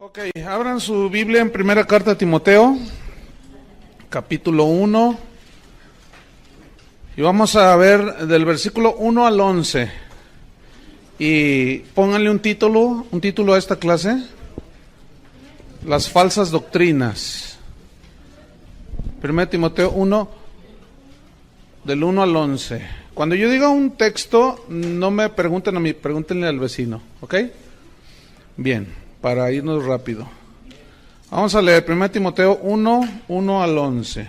Ok, abran su Biblia en primera carta a Timoteo, capítulo 1, y vamos a ver del versículo 1 al 11, y pónganle un título a esta clase: las falsas doctrinas. Primera Timoteo 1, del 1 al 11. Cuando yo diga un texto, no me pregunten a mí, pregúntenle al vecino, ¿ok? Bien, para irnos rápido. Vamos a leer 1 Timoteo 1, 1 al 11.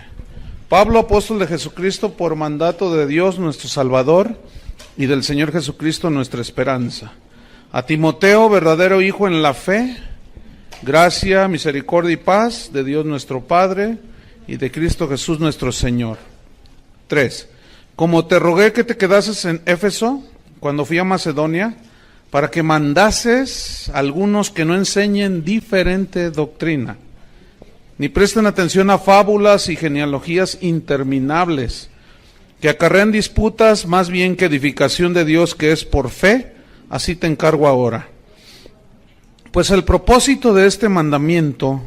Pablo, apóstol de Jesucristo, por mandato de Dios nuestro Salvador y del Señor Jesucristo nuestra esperanza. A Timoteo, verdadero hijo en la fe, gracia, misericordia y paz de Dios nuestro Padre y de Cristo Jesús nuestro Señor. 3. Como te rogué que te quedases en Éfeso cuando fui a Macedonia, para que mandases a algunos que no enseñen diferente doctrina, ni presten atención a fábulas y genealogías interminables, que acarrean disputas más bien que edificación de Dios que es por fe, así te encargo ahora. Pues el propósito de este mandamiento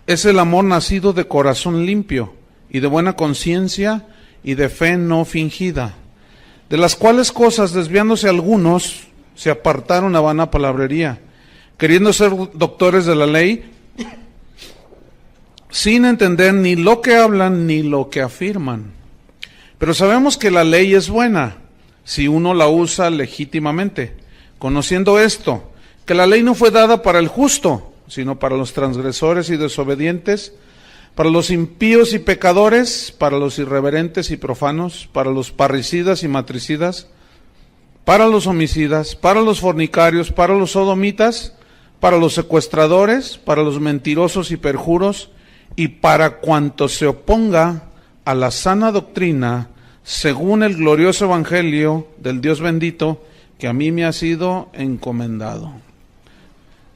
es el amor nacido de corazón limpio y de buena conciencia y de fe no fingida, de las cuales cosas, desviándose algunos, se apartaron a vana palabrería, queriendo ser doctores de la ley, sin entender ni lo que hablan ni lo que afirman. Pero sabemos que la ley es buena, si uno la usa legítimamente, conociendo esto, que la ley no fue dada para el justo, sino para los transgresores y desobedientes, para los impíos y pecadores, para los irreverentes y profanos, para los parricidas y matricidas, para los homicidas, para los fornicarios, para los sodomitas, para los secuestradores, para los mentirosos y perjuros, y para cuanto se oponga a la sana doctrina, según el glorioso evangelio del Dios bendito, que a mí me ha sido encomendado.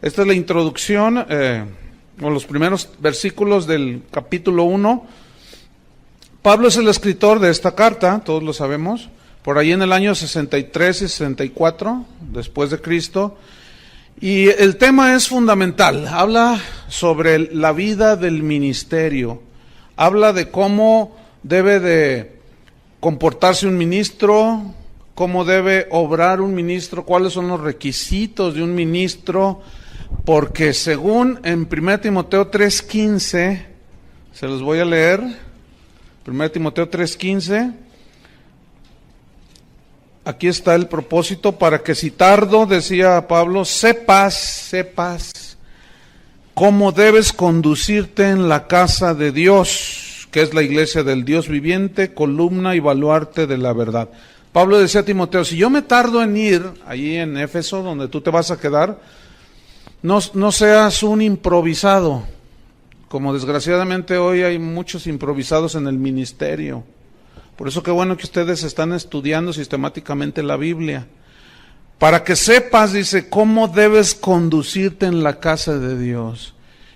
Esta es la introducción, o los primeros versículos del capítulo 1. Pablo es el escritor de esta carta, todos lo sabemos, por ahí en el año 63 y 64 después de Cristo, y el tema es fundamental. Habla sobre la vida del ministerio, habla de cómo debe de comportarse un ministro, cómo debe obrar un ministro, cuáles son los requisitos de un ministro, porque según en 1 Timoteo 3:15, se los voy a leer, 1 Timoteo 3:15, aquí está el propósito: para que si tardo, decía Pablo, sepas cómo debes conducirte en la casa de Dios, que es la iglesia del Dios viviente, columna y baluarte de la verdad. Pablo decía a Timoteo, si yo me tardo en ir allí en Éfeso, donde tú te vas a quedar, no seas un improvisado, como desgraciadamente hoy hay muchos improvisados en el ministerio. Por eso qué bueno que ustedes están estudiando sistemáticamente la Biblia, para que sepas, dice, cómo debes conducirte en la casa de Dios.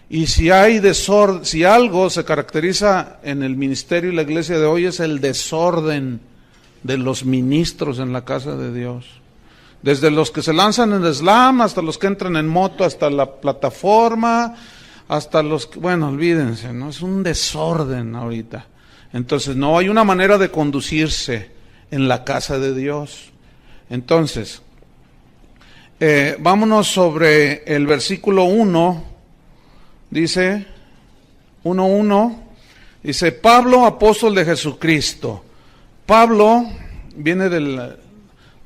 Y si hay desorden, si algo se caracteriza en el ministerio y la iglesia de hoy, es el desorden de los ministros en la casa de Dios. Desde los que se lanzan en slam, hasta los que entran en moto, hasta la plataforma, hasta los que, bueno, olvídense, ¿no? Es un desorden ahorita. Entonces, no hay una manera de conducirse en la casa de Dios. Entonces, vámonos sobre el versículo 1, dice, 1:1, dice, Pablo, apóstol de Jesucristo. Pablo viene del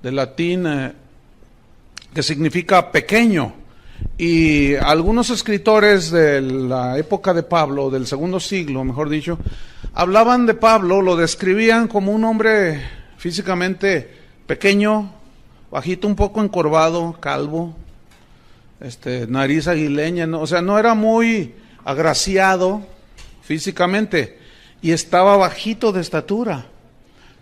latín que significa pequeño, y algunos escritores de la época de Pablo, del segundo siglo, mejor dicho, hablaban de Pablo, lo describían como un hombre físicamente pequeño, bajito, un poco encorvado, calvo, nariz aguileña, ¿no? O sea, no era muy agraciado físicamente, y estaba bajito de estatura,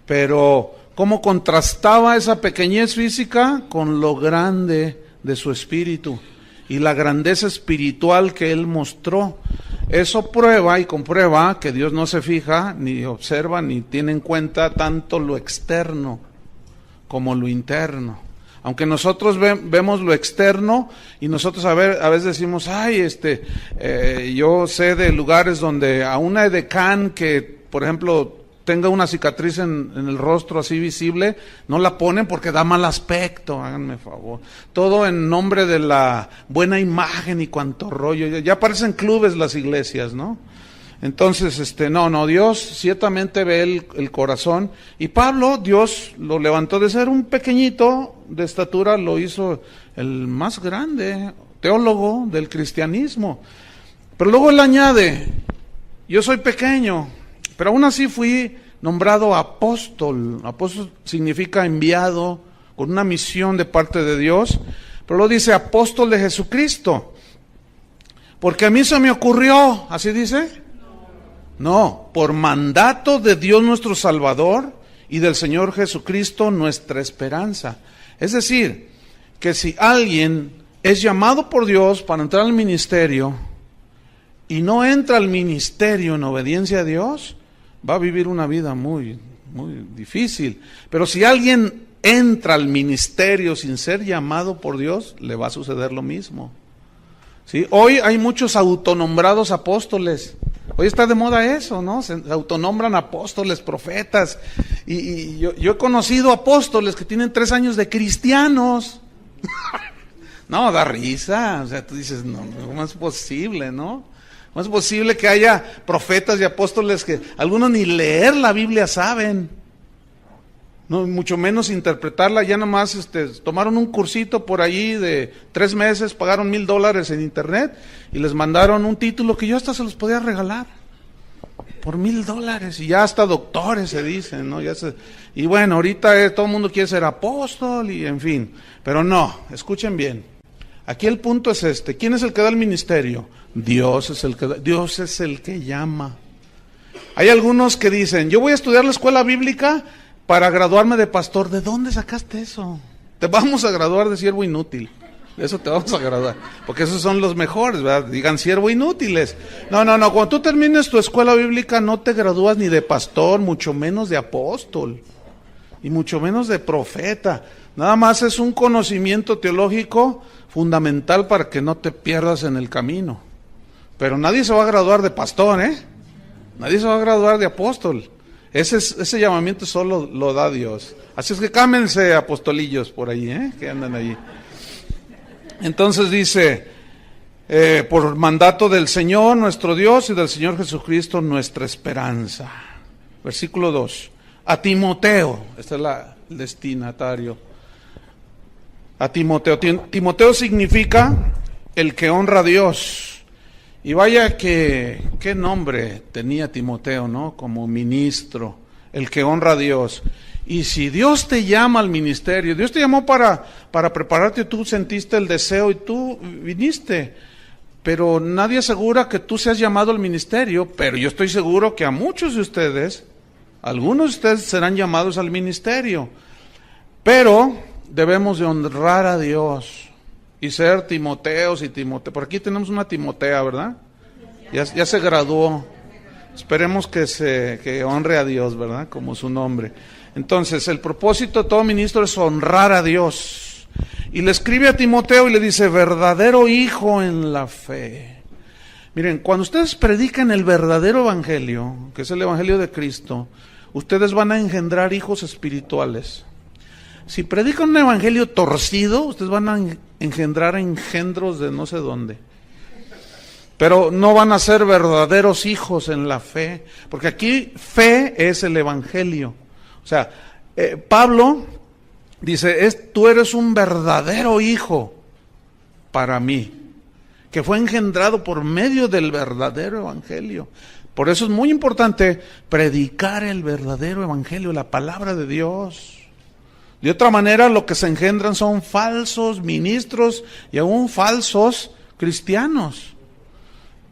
pero cómo contrastaba esa pequeñez física con lo grande de su espíritu y la grandeza espiritual que él mostró. Eso prueba y comprueba que Dios no se fija, ni observa, ni tiene en cuenta tanto lo externo como lo interno. Aunque nosotros vemos lo externo y nosotros a veces decimos, ay, yo sé de lugares donde a una edecán que, por ejemplo, tenga una cicatriz en el rostro así visible, no la ponen porque da mal aspecto, háganme favor. Todo en nombre de la buena imagen y cuanto rollo. Ya parecen clubes las iglesias, ¿no? Entonces, no, Dios ciertamente ve el corazón. Y Pablo, Dios lo levantó de ser un pequeñito de estatura, lo hizo el más grande teólogo del cristianismo. Pero luego él añade, yo soy pequeño, pero aún así fui nombrado apóstol. Apóstol significa enviado con una misión de parte de Dios. Pero luego dice apóstol de Jesucristo. Porque a mí se me ocurrió, ¿así dice? No, por mandato de Dios nuestro Salvador y del Señor Jesucristo nuestra esperanza. Es decir, que si alguien es llamado por Dios para entrar al ministerio y no entra al ministerio en obediencia a Dios, va a vivir una vida muy, muy difícil. Pero si alguien entra al ministerio sin ser llamado por Dios, le va a suceder lo mismo. ¿Sí? Hoy hay muchos autonombrados apóstoles. Hoy está de moda eso, ¿no? Se autonombran apóstoles, profetas. Y yo he conocido apóstoles que tienen 3 años de cristianos. No, da risa. O sea, tú dices, no, ¿cómo es posible, no? ¿Cómo es posible que haya profetas y apóstoles que algunos ni leer la Biblia saben? No, mucho menos interpretarla, ya nomás tomaron un cursito por allí de 3 meses, pagaron $1,000 en internet y les mandaron un título que yo hasta se los podía regalar por $1,000 y ya hasta doctores se dicen, ¿no? Y bueno, ahorita todo el mundo quiere ser apóstol y en fin, pero no, escuchen bien. Aquí el punto es ¿quién es el que da el ministerio? Dios es el que llama. Hay algunos que dicen, yo voy a estudiar la escuela bíblica para graduarme de pastor. ¿De dónde sacaste eso? Te vamos a graduar de siervo inútil. De eso te vamos a graduar. Porque esos son los mejores, ¿verdad? Digan siervo inútiles. No. Cuando tú termines tu escuela bíblica no te gradúas ni de pastor, mucho menos de apóstol. Y mucho menos de profeta. Nada más es un conocimiento teológico fundamental para que no te pierdas en el camino. Pero nadie se va a graduar de pastor, ¿eh? Nadie se va a graduar de apóstol. Ese llamamiento solo lo da Dios. Así es que cámense apostolillos por ahí, que andan allí. Entonces dice, por mandato del Señor nuestro Dios y del Señor Jesucristo nuestra esperanza. Versículo 2. A Timoteo, este es el destinatario. A Timoteo. Timoteo significa el que honra a Dios. Y vaya qué nombre tenía Timoteo, ¿no? Como ministro, el que honra a Dios. Y si Dios te llama al ministerio, Dios te llamó para prepararte, tú sentiste el deseo y tú viniste. Pero nadie asegura que tú seas llamado al ministerio, pero yo estoy seguro que a muchos de ustedes, algunos de ustedes serán llamados al ministerio. Pero debemos de honrar a Dios. Y ser Timoteos y Timoteo. Por aquí tenemos una Timotea, ¿verdad? Ya se graduó. Esperemos que honre a Dios, ¿verdad? Como su nombre. Entonces, el propósito de todo ministro es honrar a Dios. Y le escribe a Timoteo y le dice, verdadero hijo en la fe. Miren, cuando ustedes predican el verdadero evangelio, que es el evangelio de Cristo, ustedes van a engendrar hijos espirituales. Si predican un evangelio torcido, ustedes van a engendrar engendros de no sé dónde. Pero no van a ser verdaderos hijos en la fe, porque aquí fe es el evangelio. O sea, Pablo dice, tú eres un verdadero hijo para mí, que fue engendrado por medio del verdadero evangelio. Por eso es muy importante predicar el verdadero evangelio, la palabra de Dios. De otra manera, lo que se engendran son falsos ministros y aún falsos cristianos.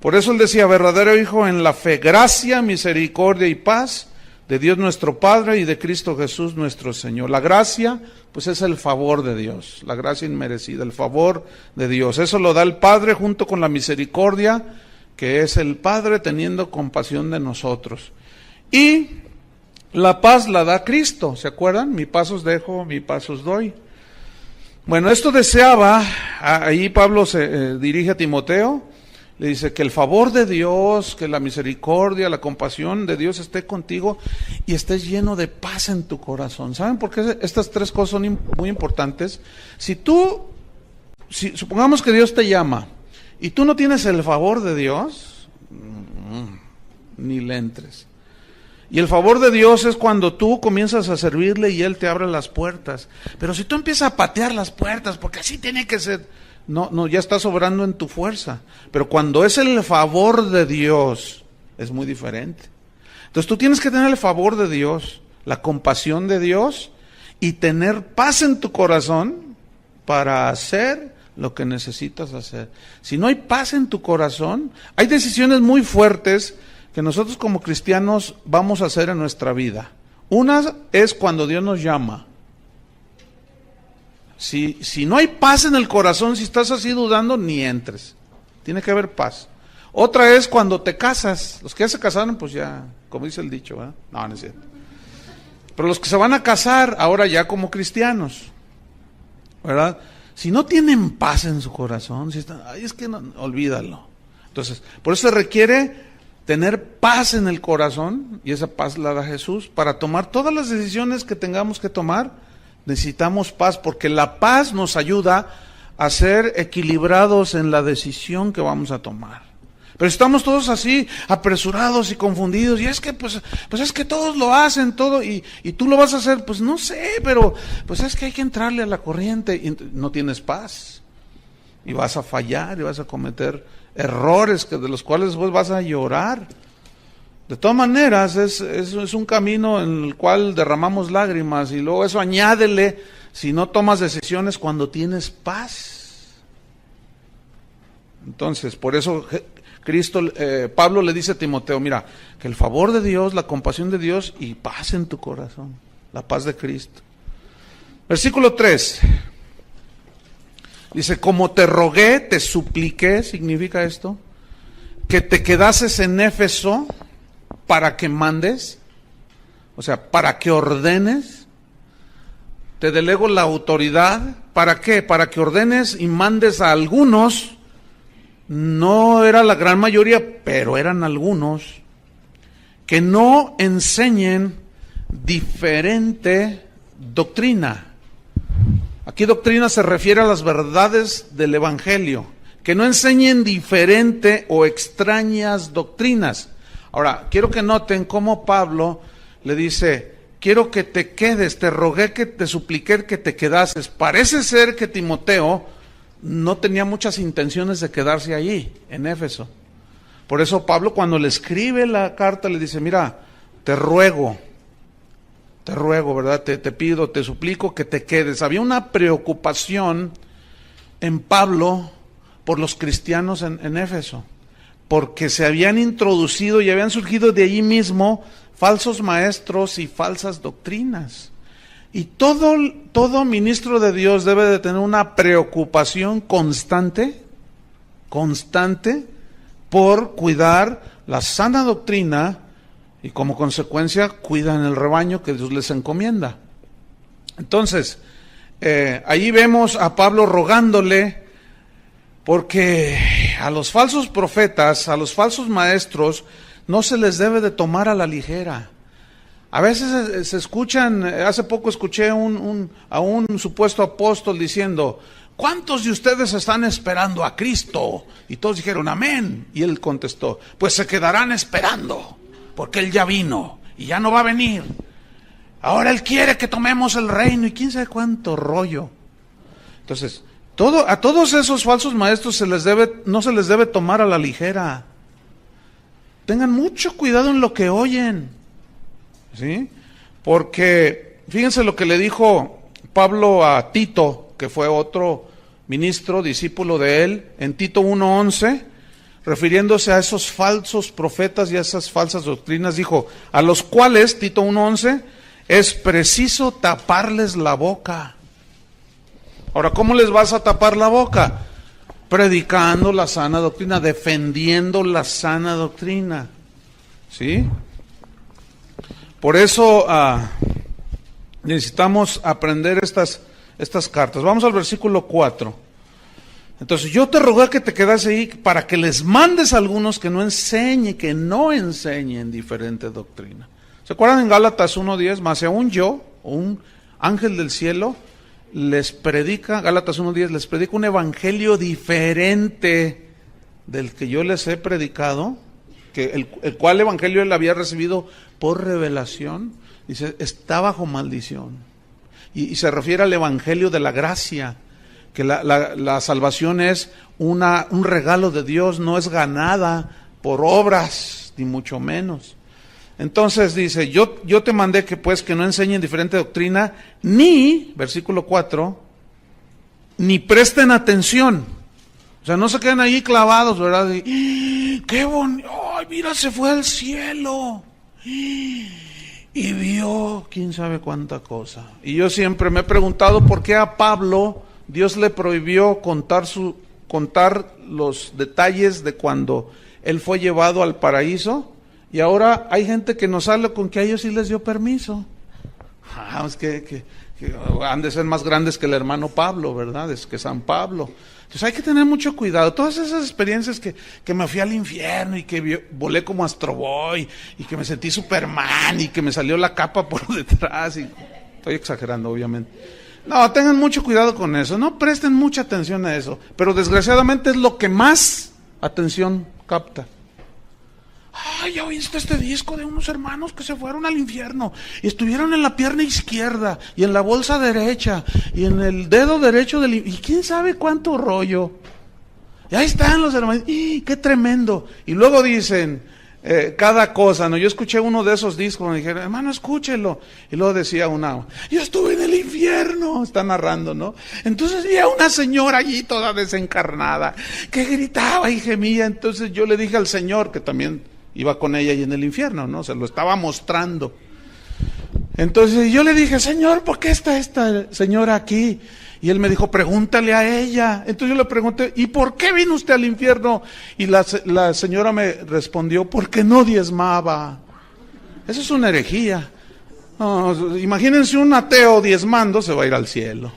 Por eso él decía, verdadero hijo en la fe, gracia, misericordia y paz de Dios nuestro Padre y de Cristo Jesús nuestro Señor. La gracia, pues es el favor de Dios, la gracia inmerecida, el favor de Dios. Eso lo da el Padre junto con la misericordia, que es el Padre teniendo compasión de nosotros. Y la paz la da Cristo, ¿se acuerdan? Mi paz os dejo, mi paz os doy. Bueno, esto deseaba, ahí Pablo se dirige a Timoteo, le dice que el favor de Dios, que la misericordia, la compasión de Dios esté contigo y estés lleno de paz en tu corazón. ¿Saben por qué estas tres cosas son muy importantes? Si supongamos que Dios te llama y tú no tienes el favor de Dios, ni le entres. Y el favor de Dios es cuando tú comienzas a servirle y Él te abre las puertas. Pero si tú empiezas a patear las puertas, porque así tiene que ser, no, ya estás obrando en tu fuerza. Pero cuando es el favor de Dios, es muy diferente. Entonces tú tienes que tener el favor de Dios, la compasión de Dios y tener paz en tu corazón para hacer lo que necesitas hacer. Si no hay paz en tu corazón, hay decisiones muy fuertes que nosotros como cristianos vamos a hacer en nuestra vida. Una es cuando Dios nos llama. Si no hay paz en el corazón, si estás así dudando, ni entres. Tiene que haber paz. Otra es cuando te casas. Los que ya se casaron, pues ya, como dice el dicho, ¿verdad? No es cierto. Pero los que se van a casar ahora ya como cristianos, ¿verdad? Si no tienen paz en su corazón, si están, ay, es que no, olvídalo. Entonces, por eso se requiere tener paz en el corazón, y esa paz la da Jesús. Para tomar todas las decisiones que tengamos que tomar, necesitamos paz, porque la paz nos ayuda a ser equilibrados en la decisión que vamos a tomar. Pero estamos todos así, apresurados y confundidos, y es que pues es que todos lo hacen, todo, y tú lo vas a hacer, pues no sé, pero pues es que hay que entrarle a la corriente, y no tienes paz, y vas a fallar, y vas a cometer errores de los cuales después vas a llorar. De todas maneras, es un camino en el cual derramamos lágrimas, y luego eso añádele si no tomas decisiones cuando tienes paz. Entonces, por eso Pablo le dice a Timoteo, mira, que el favor de Dios, la compasión de Dios y paz en tu corazón, la paz de Cristo. Versículo 3. Dice, como te rogué, te supliqué, significa esto, que te quedases en Éfeso para que mandes, o sea, para que ordenes, te delego la autoridad, ¿para qué? Para que ordenes y mandes a algunos, no era la gran mayoría, pero eran algunos, que no enseñen diferente doctrina. Aquí doctrina se refiere a las verdades del Evangelio, que no enseñen diferente o extrañas doctrinas. Ahora, quiero que noten cómo Pablo le dice, quiero que te quedes, te rogué, que te supliqué que te quedases. Parece ser que Timoteo no tenía muchas intenciones de quedarse allí, en Éfeso. Por eso Pablo, cuando le escribe la carta, le dice, mira, te ruego, ¿verdad? Te pido, te suplico que te quedes. Había una preocupación en Pablo por los cristianos en Éfeso, porque se habían introducido y habían surgido de allí mismo falsos maestros y falsas doctrinas. Y todo ministro de Dios debe de tener una preocupación constante por cuidar la sana doctrina, y como consecuencia cuidan el rebaño que Dios les encomienda. Entonces, ahí vemos a Pablo rogándole, porque a los falsos profetas, a los falsos maestros, no se les debe de tomar a la ligera. A veces se escuchan, hace poco escuché a un supuesto apóstol diciendo, ¿cuántos de ustedes están esperando a Cristo? Y todos dijeron, amén. Y él contestó, pues se quedarán esperando, porque Él ya vino y ya no va a venir. Ahora Él quiere que tomemos el reino y quién sabe cuánto rollo. Entonces, a todos esos falsos maestros no se les debe tomar a la ligera. Tengan mucho cuidado en lo que oyen, ¿sí? Porque fíjense lo que le dijo Pablo a Tito, que fue otro ministro, discípulo de él, en Tito 1:11, refiriéndose a esos falsos profetas y a esas falsas doctrinas, dijo, a los cuales, Tito 1:11, es preciso taparles la boca. Ahora, ¿cómo les vas a tapar la boca? Predicando la sana doctrina, defendiendo la sana doctrina, ¿sí? Por eso necesitamos aprender estas cartas. Vamos al versículo 4. Entonces, yo te rogué que te quedas ahí para que les mandes a algunos que no enseñen diferente doctrina. ¿Se acuerdan en Gálatas 1:10? Más aún yo, un ángel del cielo, les predica, Gálatas 1:10, les predica un evangelio diferente del que yo les he predicado, que el cual evangelio él había recibido por revelación. Dice, está bajo maldición. Y se refiere al evangelio de la gracia, que la salvación es un regalo de Dios, no es ganada por obras, ni mucho menos. Entonces dice, yo te mandé que no enseñen diferente doctrina, versículo 4, ni presten atención. O sea, no se queden ahí clavados, ¿verdad? ¡Qué bonito! ¡Ay, mira, se fue al cielo! Y vio quién sabe cuánta cosa. Y yo siempre me he preguntado por qué a Pablo Dios le prohibió contar los detalles de cuando él fue llevado al paraíso, y ahora hay gente que nos habla con que a ellos sí les dio permiso. Es que han de ser más grandes que el hermano Pablo, ¿verdad? Es que San Pablo. Entonces hay que tener mucho cuidado. Todas esas experiencias que me fui al infierno y que volé como Astro Boy y que me sentí Superman y que me salió la capa por detrás. Estoy exagerando, obviamente. No, tengan mucho cuidado con eso. No presten mucha atención a eso. Pero desgraciadamente es lo que más atención capta. Ay, ¿ya oíste este disco de unos hermanos que se fueron al infierno y estuvieron en la pierna izquierda y en la bolsa derecha y en el dedo derecho y quién sabe cuánto rollo? Y ahí están los hermanos. ¡Qué tremendo! Y luego dicen cada cosa, ¿no? Yo escuché uno de esos discos, me dijeron, hermano, escúchelo. Y luego decía yo estuve en el infierno, está narrando, ¿no? Entonces vi a una señora allí toda desencarnada que gritaba y gemía. Entonces yo le dije al Señor, que también iba con ella y en el infierno, ¿no? Se lo estaba mostrando. Entonces yo le dije, Señor, ¿por qué está esta señora aquí? Y él me dijo, pregúntale a ella. Entonces yo le pregunté, ¿y por qué vino usted al infierno? Y la señora me respondió, porque no diezmaba. Eso es una herejía. No, imagínense un ateo diezmando, se va a ir al cielo.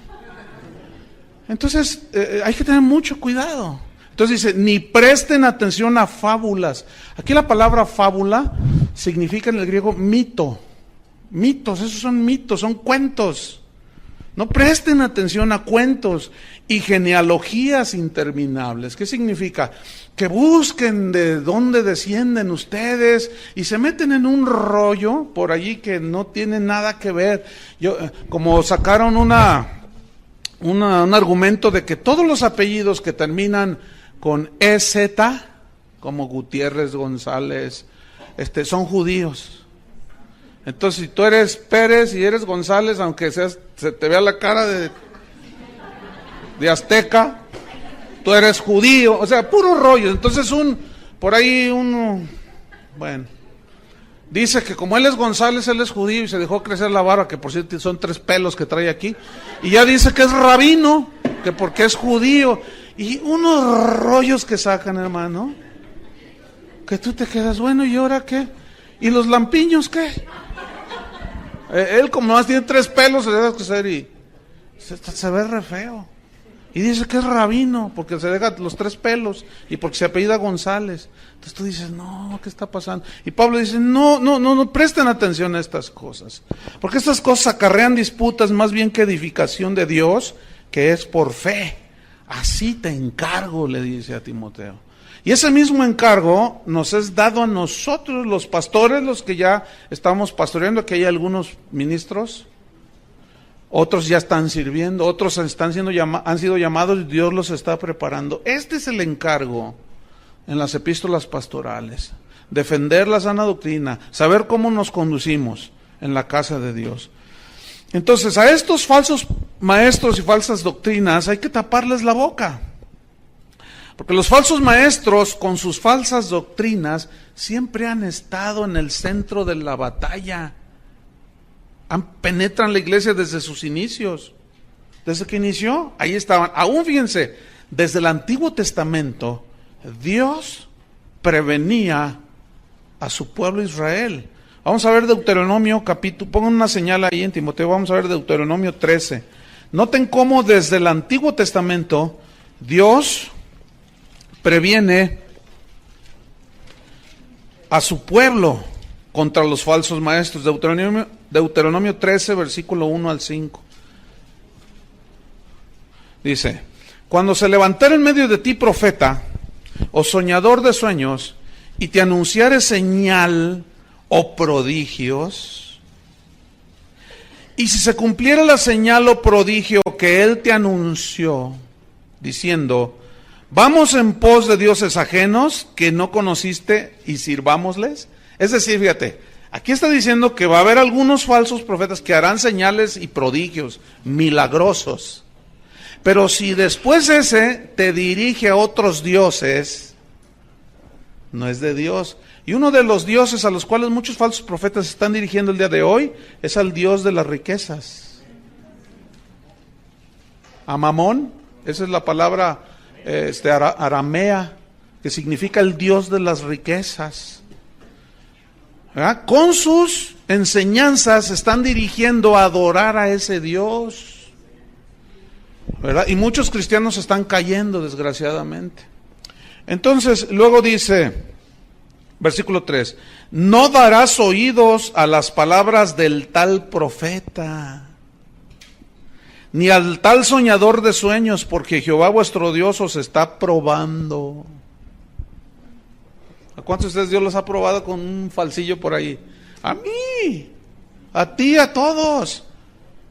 Entonces hay que tener mucho cuidado. Entonces dice, ni presten atención a fábulas. Aquí la palabra fábula significa en el griego mito. Mitos, esos son mitos, son cuentos. No presten atención a cuentos y genealogías interminables. ¿Qué significa? Que busquen de dónde descienden ustedes y se meten en un rollo por allí que no tiene nada que ver. Como sacaron un argumento de que todos los apellidos que terminan con EZ, como Gutiérrez, González, son judíos. Entonces, si tú eres Pérez y eres González, aunque se te vea la cara de azteca, tú eres judío, o sea, puro rollo. Entonces dice que como él es González, él es judío y se dejó crecer la barba, que por cierto son 3 pelos que trae aquí, y ya dice que es rabino, que porque es judío. Y unos rollos que sacan, hermano, que tú te quedas, bueno, ¿y ahora qué? ¿Y los lampiños qué? Él como más tiene 3 pelos, se deja crecer y se ve re feo. Y dice que es rabino, porque se deja los 3 pelos y porque se apellida González. Entonces tú dices, no, ¿qué está pasando? Y Pablo dice, no presten atención a estas cosas, porque estas cosas acarrean disputas más bien que edificación de Dios, que es por fe. Así te encargo, le dice a Timoteo. Y ese mismo encargo nos es dado a nosotros, los pastores, los que ya estamos pastoreando. Aquí hay algunos ministros, otros ya están sirviendo, otros han sido llamados y Dios los está preparando. Este es el encargo en las epístolas pastorales: defender la sana doctrina, saber cómo nos conducimos en la casa de Dios. Entonces, a estos falsos maestros y falsas doctrinas hay que taparles la boca. Porque los falsos maestros, con sus falsas doctrinas, siempre han estado en el centro de la batalla. Penetran la iglesia desde sus inicios. Desde que inició, ahí estaban. Aún fíjense, desde el Antiguo Testamento, Dios prevenía a su pueblo Israel. Vamos a ver Deuteronomio capítulo, pongan una señal ahí en Timoteo, vamos a ver Deuteronomio 13. Noten cómo desde el Antiguo Testamento Dios previene a su pueblo contra los falsos maestros. Deuteronomio 13, versículo 1 al 5. Dice: cuando se levantare en medio de ti profeta o soñador de sueños, y te anunciare señal o prodigios, y si se cumpliera la señal o prodigio que él te anunció, diciendo: vamos en pos de dioses ajenos que no conociste y sirvámosles. Es decir, fíjate, aquí está diciendo que va a haber algunos falsos profetas que harán señales y prodigios milagrosos. Pero si después ese te dirige a otros dioses, no es de Dios. Y uno de los dioses a los cuales muchos falsos profetas se están dirigiendo el día de hoy es al Dios de las riquezas. A Mamón, esa es la palabra aramea, que significa el Dios de las riquezas. ¿Verdad? Con sus enseñanzas se están dirigiendo a adorar a ese Dios. ¿Verdad? Y muchos cristianos están cayendo, desgraciadamente. Entonces, luego dice, versículo 3, no darás oídos a las palabras del tal profeta, ni al tal soñador de sueños, porque Jehová vuestro Dios os está probando. ¿A cuántos de ustedes Dios los ha probado con un falsillo por ahí? A mí, a ti, a todos.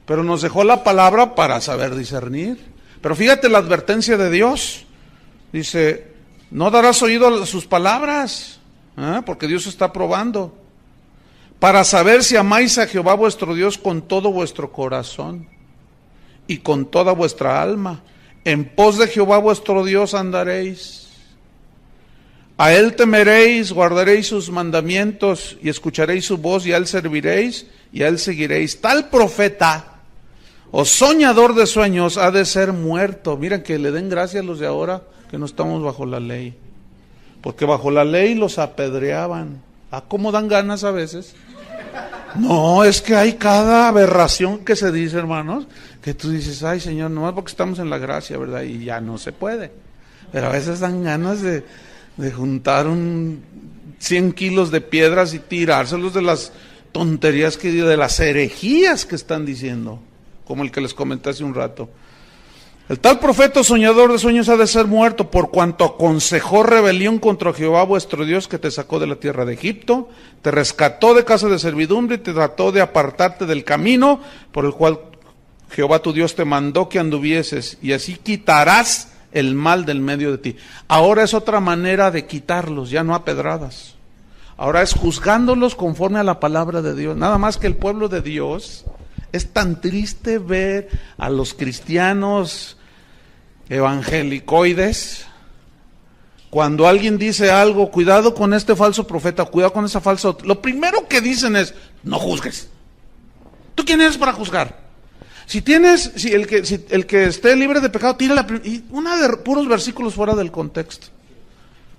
Pero nos dejó la palabra para saber discernir. Pero fíjate la advertencia de Dios. Dice, no darás oído a sus palabras, porque Dios está probando. Para saber si amáis a Jehová vuestro Dios con todo vuestro corazón y con toda vuestra alma. En pos de Jehová vuestro Dios andaréis. A él temeréis, guardaréis sus mandamientos y escucharéis su voz, y a él serviréis y a él seguiréis. Tal profeta o soñador de sueños ha de ser muerto. Miren, que le den gracias a los de ahora que no estamos bajo la ley, porque bajo la ley los apedreaban. ¿A cómo dan ganas a veces? No, es que hay cada aberración que se dice, hermanos, que tú dices, ay Señor, nomás porque estamos en la gracia, ¿verdad? Y ya no se puede. Pero a veces dan ganas de juntar 100 kilos de piedras y tirárselos de las tonterías, de las herejías que están diciendo, como el que les comenté hace un rato. El tal profeta soñador de sueños ha de ser muerto, por cuanto aconsejó rebelión contra Jehová vuestro Dios, que te sacó de la tierra de Egipto, te rescató de casa de servidumbre y te trató de apartarte del camino por el cual Jehová tu Dios te mandó que anduvieses, y así quitarás el mal del medio de ti. Ahora es otra manera de quitarlos, ya no a pedradas. Ahora es juzgándolos conforme a la palabra de Dios. Nada más que el pueblo de Dios, es tan triste ver a los cristianos evangelicoides, cuando alguien dice algo, cuidado con este falso profeta, cuidado con esa falsa, lo primero que dicen es, no juzgues. ¿Tú quién eres para juzgar? Si el que esté libre de pecado, tira una de puros versículos fuera del contexto.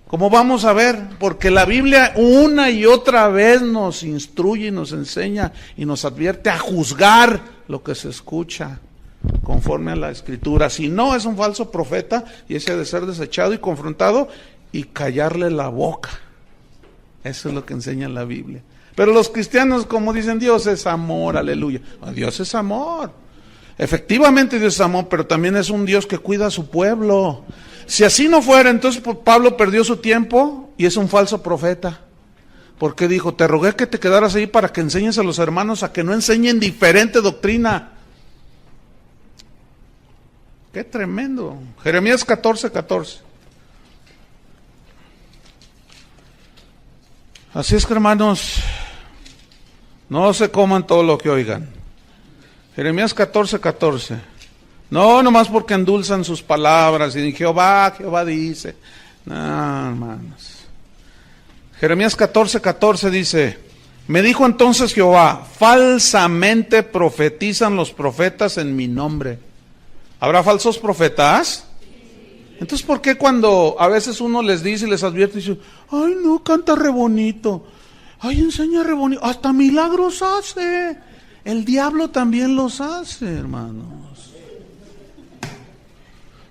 Como vamos a ver, porque la Biblia una y otra vez nos instruye y nos enseña y nos advierte a juzgar lo que se escucha conforme a la Escritura. Si no, es un falso profeta y ese ha de ser desechado y confrontado y callarle la boca. Eso es lo que enseña la Biblia. Pero los cristianos, como dicen, Dios es amor, aleluya. Dios es amor. Efectivamente Dios es amor, pero también es un Dios que cuida a su pueblo. Si así no fuera, entonces Pablo perdió su tiempo y es un falso profeta. Porque dijo, te rogué que te quedaras ahí para que enseñes a los hermanos a que no enseñen diferente doctrina. Qué tremendo. Jeremías 14:14. Así es que, hermanos, no se coman todo lo que oigan. Jeremías 14:14. No, nomás porque endulzan sus palabras y Jehová dice. No, hermanos. Jeremías 14:14 dice, me dijo entonces Jehová, falsamente profetizan los profetas en mi nombre. ¿Habrá falsos profetas? Entonces, ¿por qué cuando a veces uno les dice y les advierte y dice, ay no, canta re bonito, ay enseña re bonito, hasta milagros hace? El diablo también los hace, hermanos.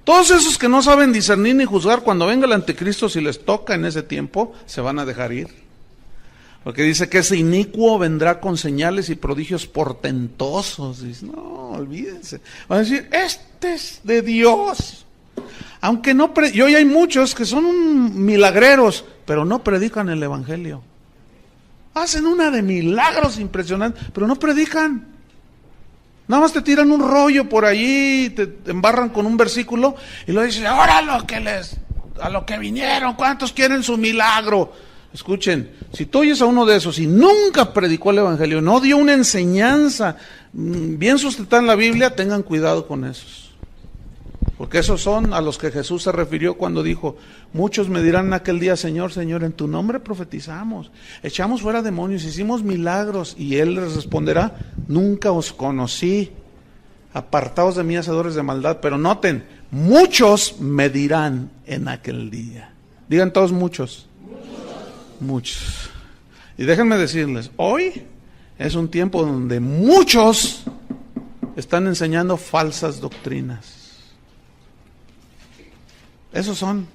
Todos esos que no saben discernir ni juzgar, cuando venga el anticristo, si les toca en ese tiempo, se van a dejar ir. Porque dice que ese inicuo vendrá con señales y prodigios portentosos. Dice, no, olvídense. Van a decir, este es de Dios. Aunque no, y hoy hay muchos que son milagreros, pero no predican el evangelio. Hacen una de milagros impresionantes, pero no predican. Nada más te tiran un rollo por allí, te embarran con un versículo y lo dicen, ahora a lo que vinieron, ¿cuántos quieren su milagro? Escuchen, si tú oyes a uno de esos y nunca predicó el evangelio, no dio una enseñanza bien sustentada en la Biblia, tengan cuidado con esos. Porque esos son a los que Jesús se refirió cuando dijo, muchos me dirán en aquel día, Señor, Señor, en tu nombre profetizamos, echamos fuera demonios, hicimos milagros, y Él les responderá, nunca os conocí, apartaos de mí, hacedores de maldad. Pero noten, muchos me dirán en aquel día. Digan todos muchos. Muchos. Y déjenme decirles, hoy es un tiempo donde muchos están enseñando falsas doctrinas. Esos son.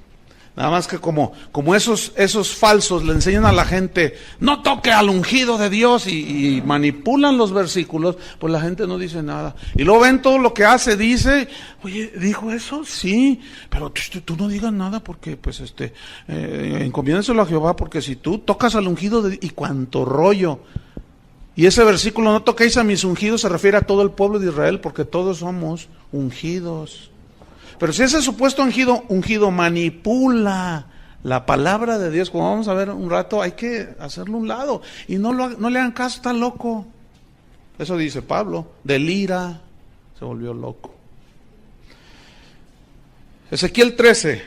Nada más que como esos falsos le enseñan a la gente, no toque al ungido de Dios, y manipulan los versículos, pues la gente no dice nada. Y luego ven todo lo que hace, dice, oye, ¿dijo eso? Sí, pero tú no digas nada porque, pues, encomiéndenselo a Jehová, porque si tú tocas al ungido y cuánto rollo. Y ese versículo, no toquéis a mis ungidos, se refiere a todo el pueblo de Israel, porque todos somos ungidos. Pero si ese supuesto ungido manipula la palabra de Dios, como vamos a ver un rato, hay que hacerlo a un lado. Y no le hagan caso, está loco. Eso dice Pablo, delira, se volvió loco. Ezequiel 13,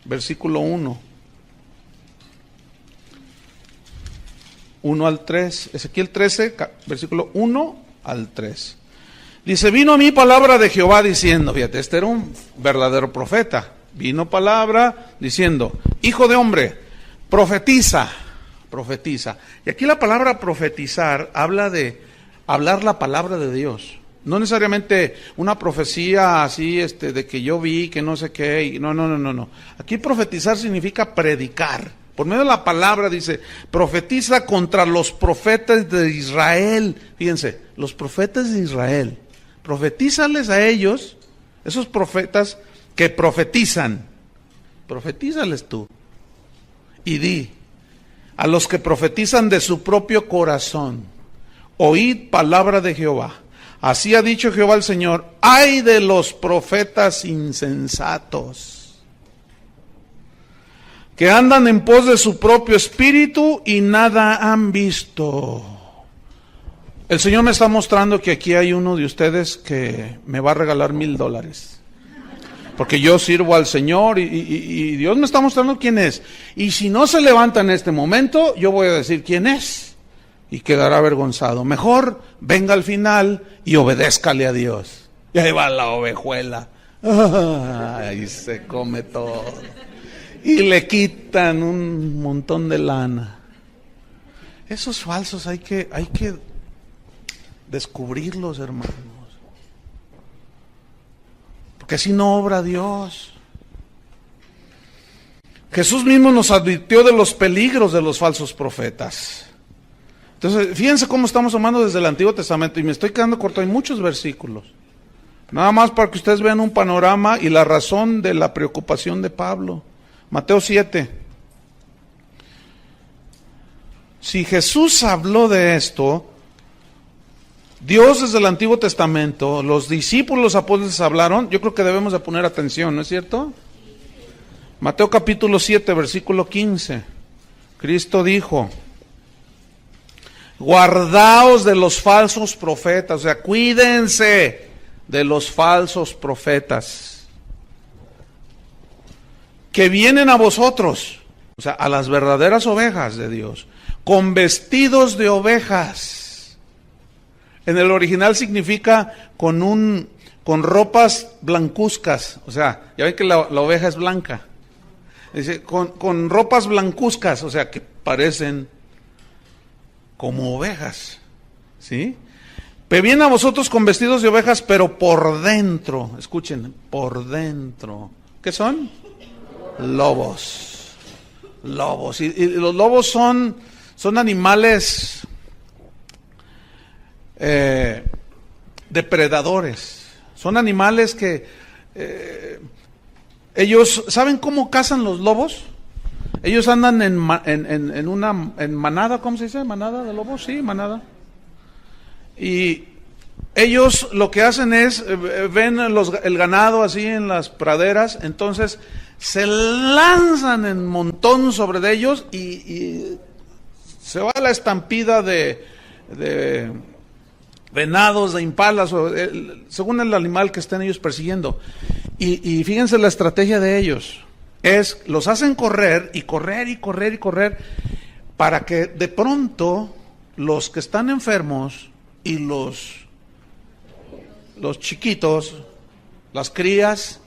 versículo 1. 1 al 3, Ezequiel 13, versículo 1 al 3. Dice, vino a mí palabra de Jehová diciendo, fíjate, este era un verdadero profeta. Vino palabra diciendo, hijo de hombre, profetiza. Y aquí la palabra profetizar habla de hablar la palabra de Dios. No necesariamente una profecía así, de que yo vi, que no sé qué. No. Aquí profetizar significa predicar. Por medio de la palabra dice, profetiza contra los profetas de Israel. Fíjense, los profetas de Israel. Profetízales a ellos, esos profetas que profetizan. Profetízales tú. Y di, a los que profetizan de su propio corazón, oíd palabra de Jehová. Así ha dicho Jehová el Señor, ay de los profetas insensatos, que andan en pos de su propio espíritu y nada han visto. El Señor me está mostrando que aquí hay uno de ustedes que me va a regalar $1,000. Porque yo sirvo al Señor y Dios me está mostrando quién es. Y si no se levanta en este momento, yo voy a decir quién es. Y quedará avergonzado. Mejor venga al final y obedézcale a Dios. Y ahí va la ovejuela. Ahí se come todo. Y le quitan un montón de lana. Esos falsos hay que descubrirlos, hermanos. Porque así no obra Dios. Jesús mismo nos advirtió de los peligros de los falsos profetas. Entonces, fíjense cómo estamos tomando desde el Antiguo Testamento, y me estoy quedando corto, hay muchos versículos. Nada más para que ustedes vean un panorama y la razón de la preocupación de Pablo. Mateo 7. Si Jesús habló de esto, Dios desde el Antiguo Testamento, los discípulos, los apóstoles hablaron, yo creo que debemos de poner atención, ¿no es cierto? Mateo capítulo 7, versículo 15. Cristo dijo, guardaos de los falsos profetas, o sea, cuídense de los falsos profetas, que vienen a vosotros, o sea, a las verdaderas ovejas de Dios, con vestidos de ovejas. En el original significa con ropas blancuzcas, o sea, ya ven que la oveja es blanca. Dice, con ropas blancuzcas, o sea, que parecen como ovejas, ¿sí? vienen a vosotros con vestidos de ovejas, pero por dentro, escuchen, por dentro, ¿qué son? Lobos. Lobos. Y los lobos son animales depredadores. Son animales que ellos, ¿saben cómo cazan los lobos? Ellos andan en manada, ¿cómo se dice? ¿Manada de lobos? Sí, manada. Y ellos lo que hacen es, ven el ganado así en las praderas, entonces se lanzan en montón sobre de ellos y se va la estampida de venados, de impalas, según el animal que estén ellos persiguiendo. Y fíjense la estrategia de ellos. Los hacen correr y correr y correr y correr para que de pronto los que están enfermos y los chiquitos, las crías,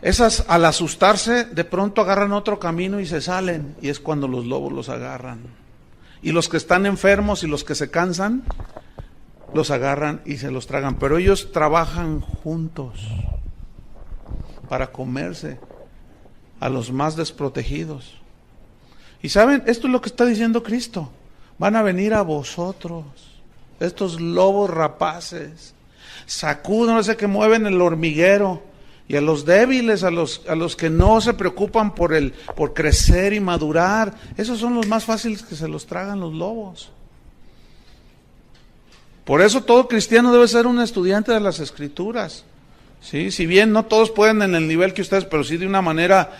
esas al asustarse de pronto agarran otro camino y se salen, y es cuando los lobos los agarran. Y los que están enfermos y los que se cansan, los agarran y se los tragan, pero ellos trabajan juntos para comerse a los más desprotegidos. Y saben, esto es lo que está diciendo Cristo: van a venir a vosotros estos lobos rapaces, sacúdense que mueven el hormiguero, y a los débiles, a los que no se preocupan por crecer y madurar, esos son los más fáciles que se los tragan los lobos. Por eso todo cristiano debe ser un estudiante de las Escrituras. ¿Sí? Si bien no todos pueden en el nivel que ustedes, pero sí de una manera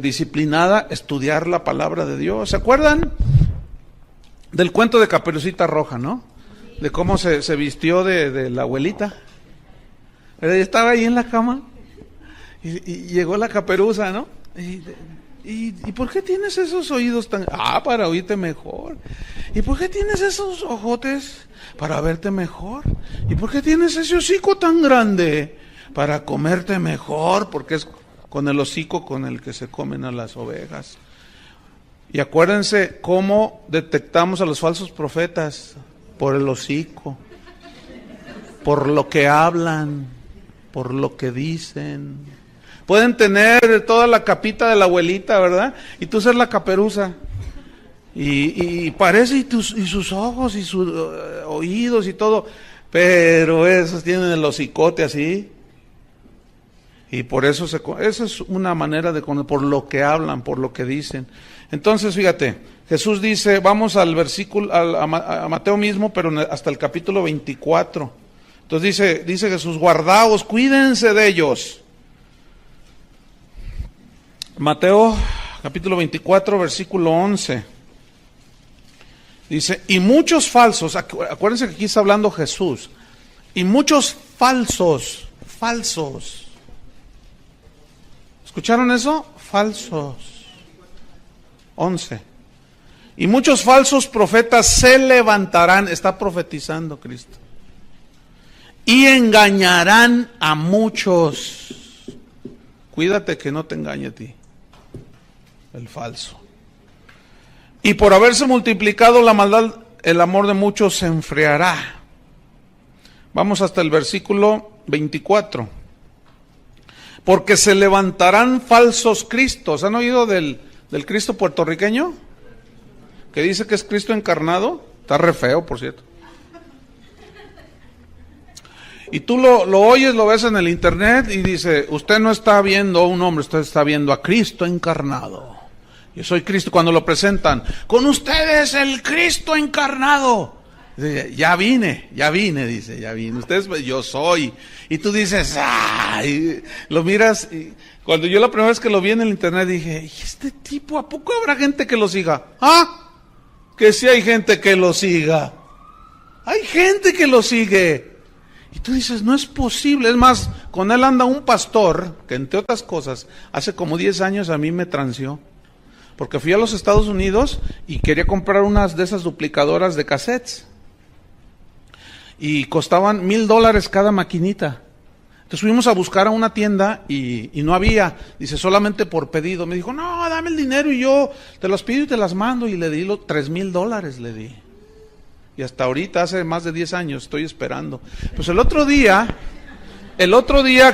disciplinada, estudiar la palabra de Dios. ¿Se acuerdan del cuento de Caperucita Roja, no? De cómo se vistió de la abuelita. Ella estaba ahí en la cama y llegó la caperuza, ¿no? ¿Y por qué tienes esos oídos tan...? Para oírte mejor. ¿Y por qué tienes esos ojotes? Para verte mejor. ¿Y por qué tienes ese hocico tan grande? Para comerte mejor, porque es con el hocico con el que se comen a las ovejas. Y acuérdense cómo detectamos a los falsos profetas: por el hocico, por lo que hablan, por lo que dicen. Pueden tener toda la capita de la abuelita, ¿verdad? Y tú ser la caperuza. Y parece, y sus ojos, y sus oídos, y todo. Pero esos tienen el hocicote así. Y por eso, esa es una manera de conocer, por lo que hablan, por lo que dicen. Entonces, fíjate, Jesús dice, vamos al versículo, a Mateo mismo, pero hasta el capítulo 24. Entonces dice Jesús: guardaos, cuídense de ellos. Mateo capítulo 24, versículo 11. Dice, y muchos falsos, acuérdense que aquí está hablando Jesús, y muchos falsos. ¿Escucharon eso? Falsos. 11. Y muchos falsos profetas se levantarán, está profetizando Cristo, y engañarán a muchos. Cuídate que no te engañe a ti el falso. Y por haberse multiplicado la maldad, el amor de muchos se enfriará. Vamos hasta el versículo 24. Porque se levantarán falsos cristos. ¿Han oído del Cristo puertorriqueño? Que dice que es Cristo encarnado. Está re feo, por cierto. Y tú lo oyes, lo ves en el internet y dice, usted no está viendo a un hombre, usted está viendo a Cristo encarnado. Yo soy Cristo. Cuando lo presentan, con ustedes el Cristo encarnado. Dice, ya vine, dice, ya vine. Ustedes, yo soy. Y tú dices, ¡ay! Lo miras. Y cuando yo la primera vez que lo vi en el internet dije, ¿y este tipo, a poco habrá gente que lo siga? Que sí hay gente que lo siga. Hay gente que lo sigue. Y tú dices, no es posible. Es más, con él anda un pastor que, entre otras cosas, hace como 10 años a mí me transió. Porque fui a los Estados Unidos y quería comprar unas de esas duplicadoras de cassettes. Y costaban $1,000 cada maquinita. Entonces fuimos a buscar a una tienda y no había. Dice, solamente por pedido. Me dijo, no, dame el dinero y yo te los pido y te las mando. Y le di $3,000, le di. Y hasta ahorita, hace más de 10 años, estoy esperando. Pues el otro día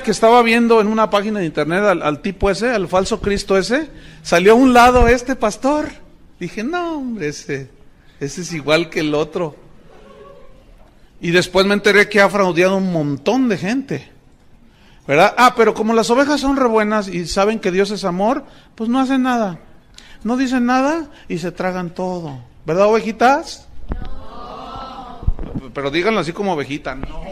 que estaba viendo en una página de internet al tipo ese, al falso Cristo ese, salió a un lado este pastor. Dije, no hombre, ese es igual que el otro. Y después me enteré que ha fraudeado un montón de gente, ¿verdad? Pero como las ovejas son re buenas y saben que Dios es amor, pues no hacen nada. No dicen nada y se tragan todo. ¿Verdad, ovejitas? No. Pero díganlo así como ovejita, no.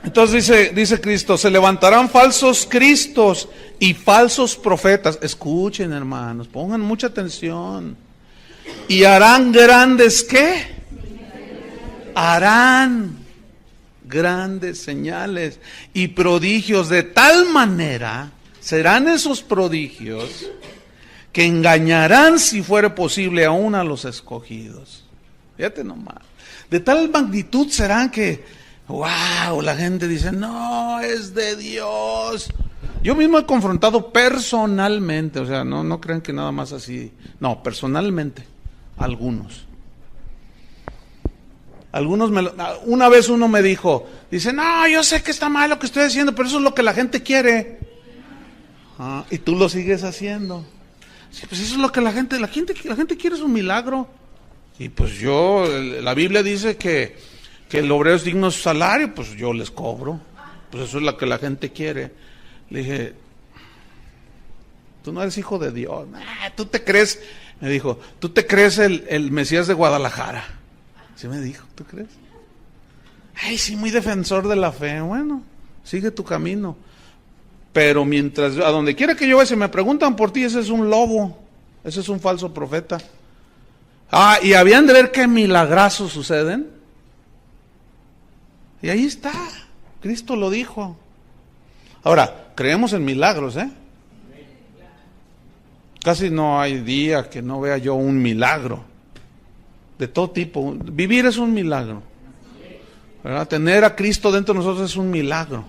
Entonces dice Cristo, se levantarán falsos cristos y falsos profetas. Escuchen, hermanos, pongan mucha atención. Y harán grandes, ¿qué? Harán grandes señales y prodigios, de tal manera serán esos prodigios que engañarán, si fuere posible, aún a los escogidos. Fíjate nomás. De tal magnitud serán que, wow, la gente dice, no, es de Dios. Yo mismo he confrontado personalmente, o sea, no crean que nada más así, no, personalmente, algunos. Una vez uno me dijo, dice, no, yo sé que está mal lo que estoy haciendo, pero eso es lo que la gente quiere. Y tú lo sigues haciendo. Sí, pues eso es lo que la gente quiere, es un milagro. Y pues la Biblia dice que el obrero es digno de su salario, pues yo les cobro. Pues eso es lo que la gente quiere. Le dije, tú no eres hijo de Dios. Tú te crees, me dijo, tú te crees el Mesías de Guadalajara. ¿Sí me dijo? ¿Tú crees? Ay, sí, muy defensor de la fe. Bueno, sigue tu camino. Pero mientras, a donde quiera que yo vaya, si me preguntan por ti, ese es un lobo. Ese es un falso profeta. Y habían de ver qué milagrazos suceden. Y ahí está. Cristo lo dijo. Ahora, creemos en milagros, ¿eh? Casi no hay día que no vea yo un milagro. De todo tipo. Vivir es un milagro, ¿verdad? Tener a Cristo dentro de nosotros es un milagro.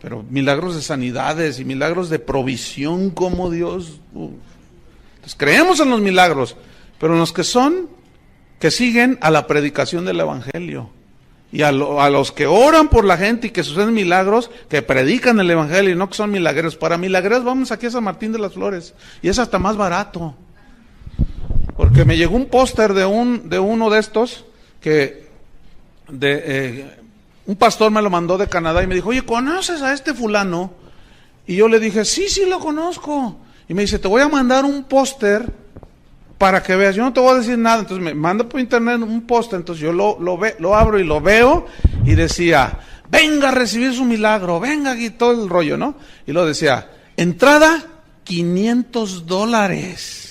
Pero milagros de sanidades y milagros de provisión como Dios. Entonces creemos en los milagros, pero en los que siguen a la predicación del Evangelio. Y a los que oran por la gente y que suceden milagros, que predican el Evangelio y no que son milagreros. Para milagreros vamos aquí a San Martín de las Flores. Y es hasta más barato. Porque me llegó un póster de uno de estos que un pastor me lo mandó de Canadá y me dijo, oye, ¿conoces a este fulano? Y yo le dije, sí lo conozco. Y me dice, te voy a mandar un póster para que veas. Yo no te voy a decir nada. Entonces me manda por internet un póster. Entonces yo lo abro y lo veo y decía, venga a recibir su milagro, venga aquí, todo el rollo, ¿no? Y lo decía, entrada $500.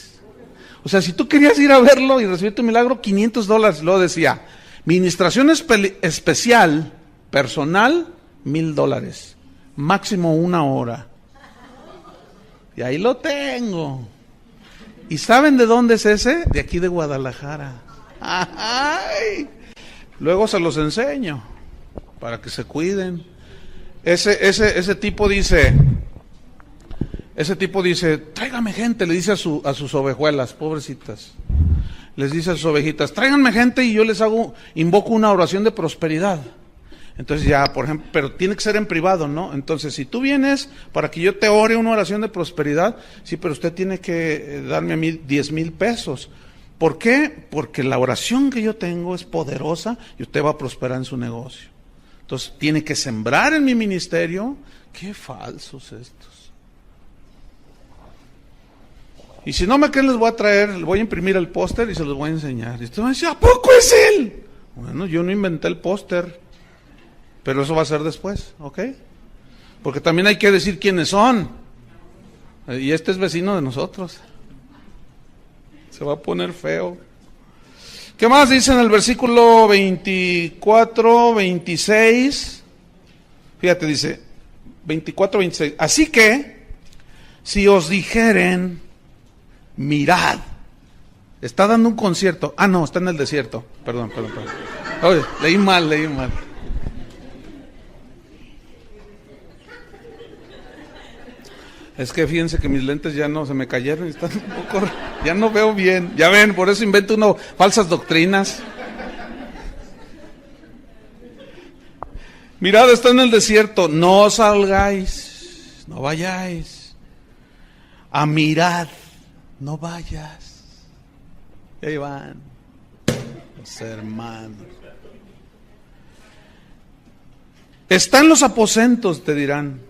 O sea, si tú querías ir a verlo y recibir tu milagro, $500. Luego decía, ministración especial, personal, $1,000. Máximo 1 hora. Y ahí lo tengo. ¿Y saben de dónde es ese? De aquí de Guadalajara. ¡Ay! Luego se los enseño, para que se cuiden. Ese tipo dice, tráigame gente, le dice a sus ovejuelas, pobrecitas. Les dice a sus ovejitas, tráiganme gente y yo les invoco una oración de prosperidad. Entonces ya, por ejemplo, pero tiene que ser en privado, ¿no? Entonces, si tú vienes para que yo te ore una oración de prosperidad, sí, pero usted tiene que darme a mí 10,000 pesos. ¿Por qué? Porque la oración que yo tengo es poderosa y usted va a prosperar en su negocio. Entonces, tiene que sembrar en mi ministerio. Qué falsos estos. Y si no me creen, les voy a imprimir el póster y se los voy a enseñar. Y usted va a decir, ¿a poco es él? Bueno, yo no inventé el póster, pero eso va a ser después, ¿ok? Porque también hay que decir quiénes son. Y este es vecino de nosotros. Se va a poner feo. ¿Qué más dice en el versículo 24, 26? Fíjate, dice 24, 26. Así que, si os dijeren, mirad. Está dando un concierto. No, está en el desierto. Perdón. Oye, leí mal. Es que fíjense que mis lentes ya no se me cayeron y están un poco, ya no veo bien. Ya ven, por eso invento uno falsas doctrinas. Mirad, está en el desierto, no salgáis, no vayáis. A mirad, no vayas. Y ahí van los hermanos. Están los aposentos, te dirán.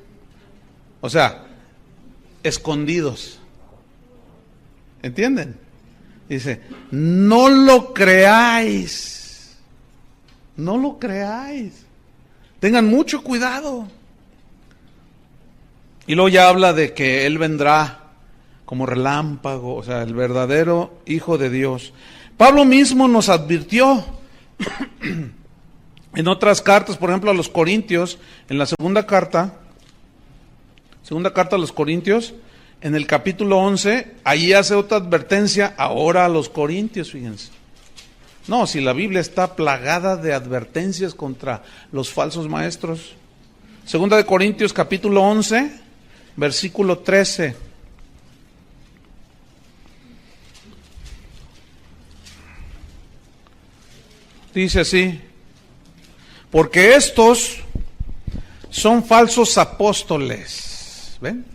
O sea, escondidos. ¿Entienden? Dice, no lo creáis. No lo creáis. Tengan mucho cuidado. Y luego ya habla de que Él vendrá como relámpago, o sea, el verdadero Hijo de Dios. Pablo mismo nos advirtió en otras cartas, por ejemplo a los Corintios, en la segunda carta a los Corintios, en el capítulo 11, ahí hace otra advertencia ahora a los Corintios, fíjense. No, si la Biblia está plagada de advertencias contra los falsos maestros. Segunda de Corintios capítulo 11, versículo 13. Dice así: porque estos son falsos apóstoles, ¿ven?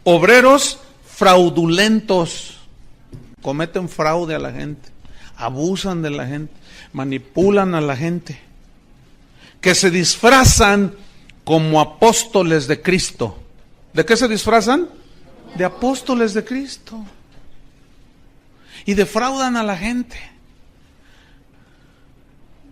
Obreros fraudulentos, cometen fraude a la gente, abusan de la gente, manipulan a la gente, que se disfrazan como apóstoles de Cristo. ¿De qué se disfrazan? De apóstoles de Cristo. Y defraudan a la gente.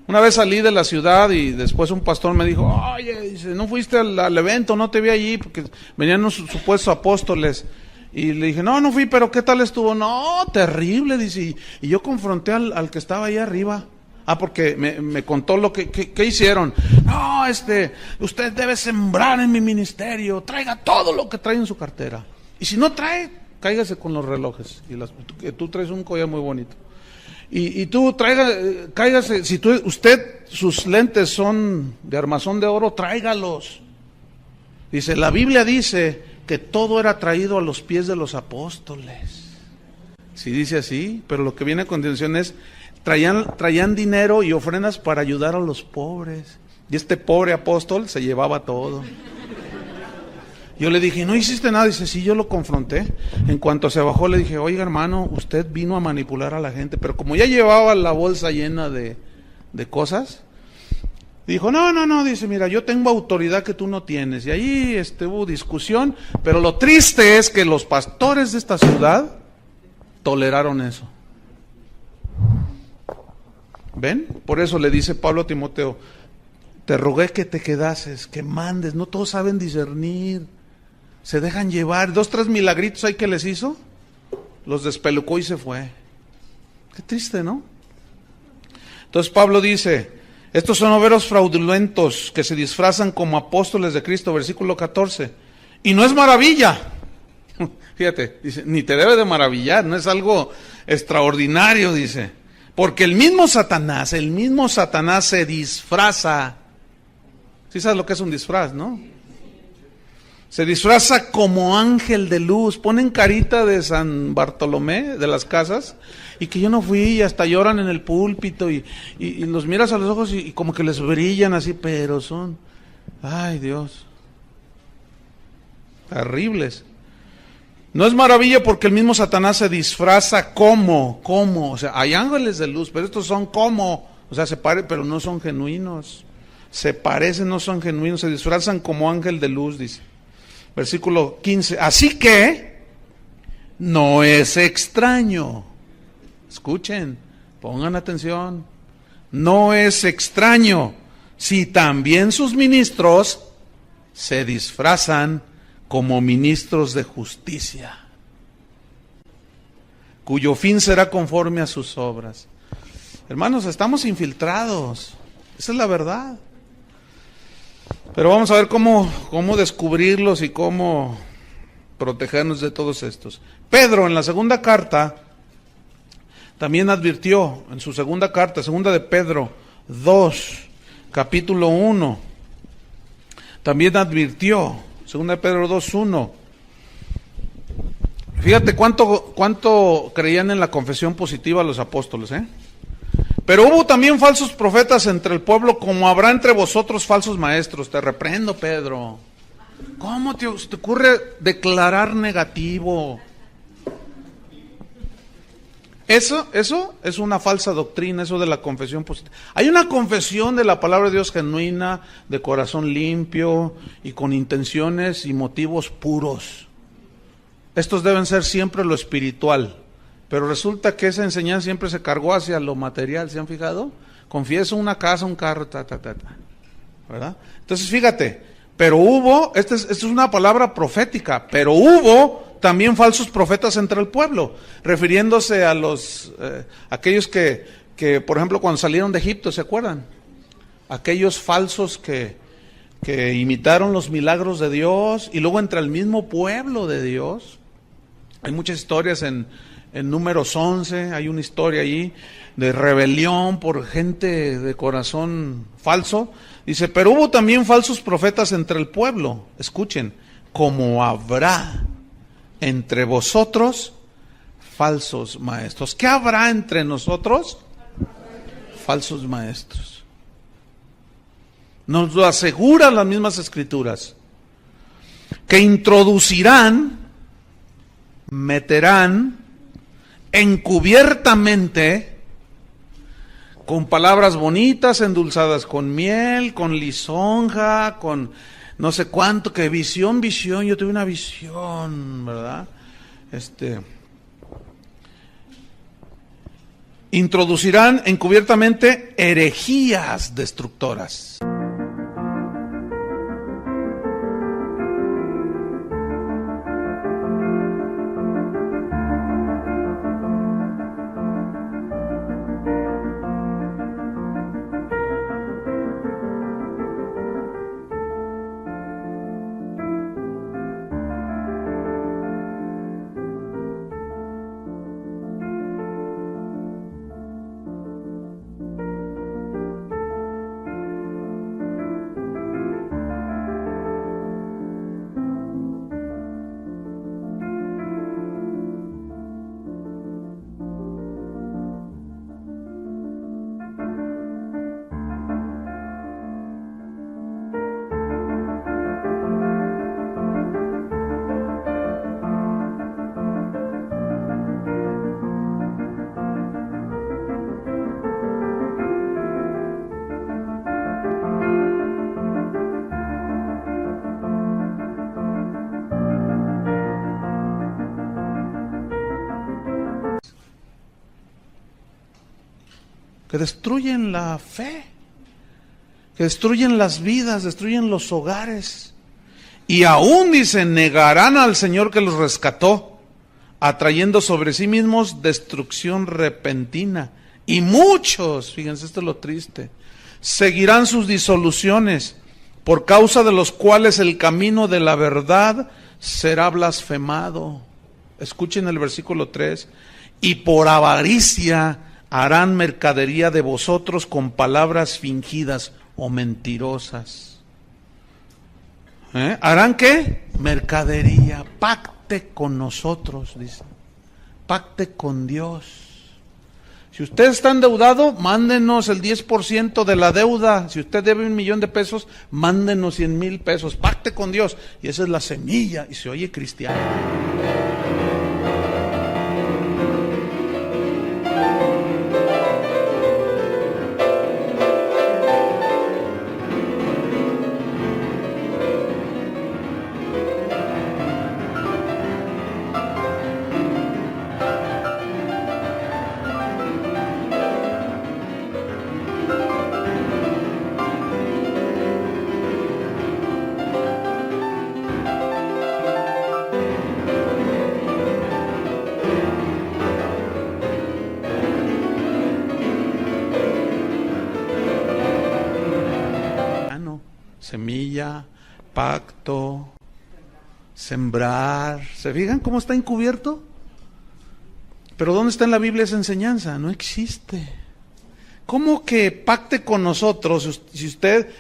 Una vez salí de la ciudad y después un pastor me dijo, oye, dice, ¿no fuiste al evento? No te vi allí porque venían unos supuestos apóstoles. Y le dije, no fui, pero ¿qué tal estuvo? No, terrible, dice. Y yo confronté al que estaba ahí arriba. Porque me contó lo que hicieron. No, usted debe sembrar en mi ministerio. Traiga todo lo que trae en su cartera. Y si no trae, cáigase con los relojes. Y tú traes un collar muy bonito. Y tú cáigase. Si usted, sus lentes son de armazón de oro, tráigalos. Dice, la Biblia dice que todo era traído a los pies de los apóstoles. Sí dice así, pero lo que viene a continuación es, traían dinero y ofrendas para ayudar a los pobres. Y este pobre apóstol se llevaba todo. Yo le dije, ¿no hiciste nada? Dice, sí, yo lo confronté. En cuanto se bajó le dije, oiga hermano, usted vino a manipular a la gente. Pero como ya llevaba la bolsa llena de cosas, dijo, no, dice, mira, yo tengo autoridad que tú no tienes. Y ahí hubo discusión, pero lo triste es que los pastores de esta ciudad toleraron eso. ¿Ven? Por eso le dice Pablo a Timoteo, te rogué que te quedases, que mandes, no todos saben discernir, se dejan llevar. 2, 3 milagritos ahí que les hizo, los despelucó y se fue. Qué triste, ¿no? Entonces Pablo dice, estos son obreros fraudulentos que se disfrazan como apóstoles de Cristo, versículo 14. Y no es maravilla. Fíjate, dice, ni te debe de maravillar, no es algo extraordinario, dice. Porque el mismo Satanás se disfraza. ¿Sí sabes lo que es un disfraz, no? Se disfraza como ángel de luz. Ponen carita de San Bartolomé, de las casas, y que yo no fui, y hasta lloran en el púlpito, y los miras a los ojos y como que les brillan así, pero son, ay Dios, terribles. No es maravilla porque el mismo Satanás se disfraza como, o sea, hay ángeles de luz, pero estos son como, o sea, se parecen, pero no son genuinos. Se parecen, no son genuinos, se disfrazan como ángel de luz, dice. Versículo 15. Así que no es extraño. Escuchen, pongan atención. No es extraño si también sus ministros se disfrazan como ministros de justicia, cuyo fin será conforme a sus obras. Hermanos, estamos infiltrados, esa es la verdad. Pero vamos a ver cómo descubrirlos y cómo protegernos de todos estos. Pedro en la segunda carta también advirtió, en su segunda carta, segunda de Pedro 2, capítulo 1, también advirtió, 2 Pedro 2:1. Fíjate cuánto creían en la confesión positiva los apóstoles, ¿eh? Pero hubo también falsos profetas entre el pueblo, como habrá entre vosotros falsos maestros. Te reprendo, Pedro. ¿Cómo te ocurre declarar negativo? Eso es una falsa doctrina, eso de la confesión positiva. Hay una confesión de la palabra de Dios genuina, de corazón limpio y con intenciones y motivos puros. Estos deben ser siempre lo espiritual, pero resulta que esa enseñanza siempre se cargó hacia lo material, ¿se han fijado? Confieso una casa, un carro, ¿verdad? Entonces fíjate, pero hubo, esta es una palabra profética, pero hubo también falsos profetas entre el pueblo, refiriéndose a los aquellos que, por ejemplo, cuando salieron de Egipto, ¿se acuerdan? Aquellos falsos que imitaron los milagros de Dios, y luego entre el mismo pueblo de Dios. Hay muchas historias en Números 11, hay una historia allí de rebelión por gente de corazón falso. Dice, pero hubo también falsos profetas entre el pueblo. Escuchen, como habrá entre vosotros falsos maestros. ¿Qué habrá entre nosotros? Falsos maestros. Nos lo aseguran las mismas escrituras, que introducirán, meterán encubiertamente, con palabras bonitas, endulzadas con miel, con lisonja, con no sé cuánto, que visión, yo tuve una visión, ¿verdad? Introducirán encubiertamente herejías destructoras. Que destruyen la fe, que destruyen las vidas, destruyen los hogares, y aún, dicen, negarán al Señor que los rescató, atrayendo sobre sí mismos destrucción repentina. Y muchos, fíjense, esto es lo triste, seguirán sus disoluciones, por causa de los cuales el camino de la verdad será blasfemado. Escuchen el versículo 3, y por avaricia harán mercadería de vosotros con palabras fingidas o mentirosas. ¿Harán qué? Mercadería. Pacte con nosotros, dice. Pacte con Dios. Si usted está endeudado, mándenos el 10% de la deuda. Si usted debe 1,000,000 de pesos, mándenos 100,000 pesos. Pacte con Dios. Y esa es la semilla. Y se oye cristiano. Semilla, pacto, sembrar. ¿Se fijan cómo está encubierto? Pero ¿dónde está en la Biblia esa enseñanza? No existe. ¿Cómo que pacte con nosotros? Si usted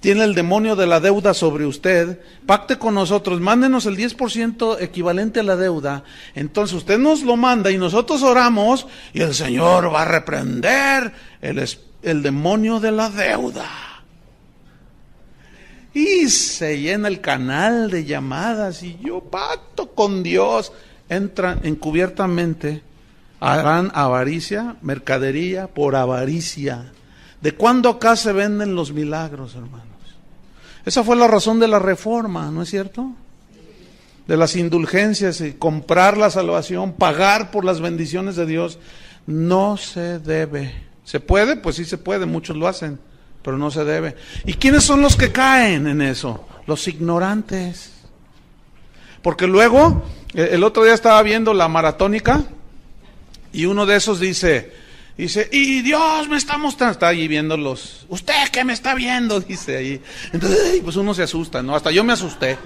tiene el demonio de la deuda sobre usted, pacte con nosotros, mándenos el 10% equivalente a la deuda, entonces usted nos lo manda y nosotros oramos y el Señor va a reprender el demonio de la deuda. Y se llena el canal de llamadas y yo pacto con Dios. Entran encubiertamente, harán avaricia, mercadería por avaricia. ¿De cuándo acá se venden los milagros, hermanos? Esa fue la razón de la reforma, ¿no es cierto? De las indulgencias y comprar la salvación, pagar por las bendiciones de Dios. No se debe. ¿Se puede? Pues sí se puede, muchos lo hacen. Pero no se debe. ¿Y quiénes son los que caen en eso? Los ignorantes. Porque luego, el otro día estaba viendo la maratónica y uno de esos dice, y Dios me está mostrando, está allí viéndolos. ¿Usted qué me está viendo? Dice ahí. Entonces, pues uno se asusta, ¿no? Hasta yo me asusté.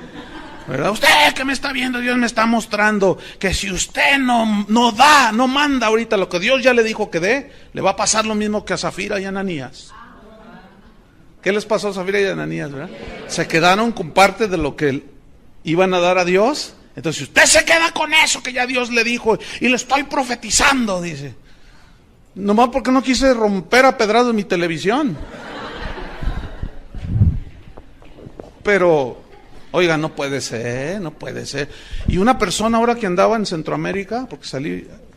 ¿Verdad? Usted que me está viendo, Dios me está mostrando que si usted no manda ahorita lo que Dios ya le dijo que dé, le va a pasar lo mismo que a Zafira y a Ananías. ¿Qué les pasó a Zafira y a Ananías, verdad? Se quedaron con parte de lo que iban a dar a Dios. Entonces, si usted se queda con eso que ya Dios le dijo y le estoy profetizando, dice, nomás porque no quise romper a pedradas mi televisión. Pero, oiga, no puede ser. Y una persona ahora que andaba en Centroamérica, porque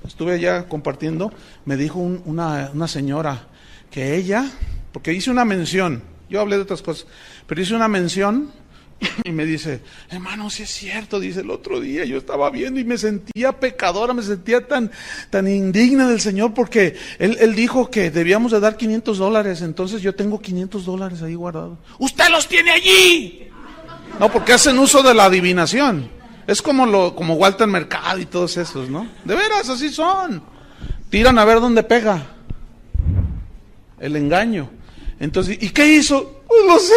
estuve allá compartiendo, me dijo una señora que ella, porque hice una mención, yo hablé de otras cosas, pero hice una mención y me dice, hermano, sí es cierto, dice, el otro día yo estaba viendo y me sentía pecadora, me sentía tan indigna del Señor porque él dijo que debíamos de dar $500, entonces yo tengo $500 ahí guardados. ¡Usted los tiene allí! No, porque hacen uso de la adivinación. Es como Walter Mercado y todos esos, ¿no? De veras, así son. Tiran a ver dónde pega el engaño. Entonces, ¿y qué hizo? Pues los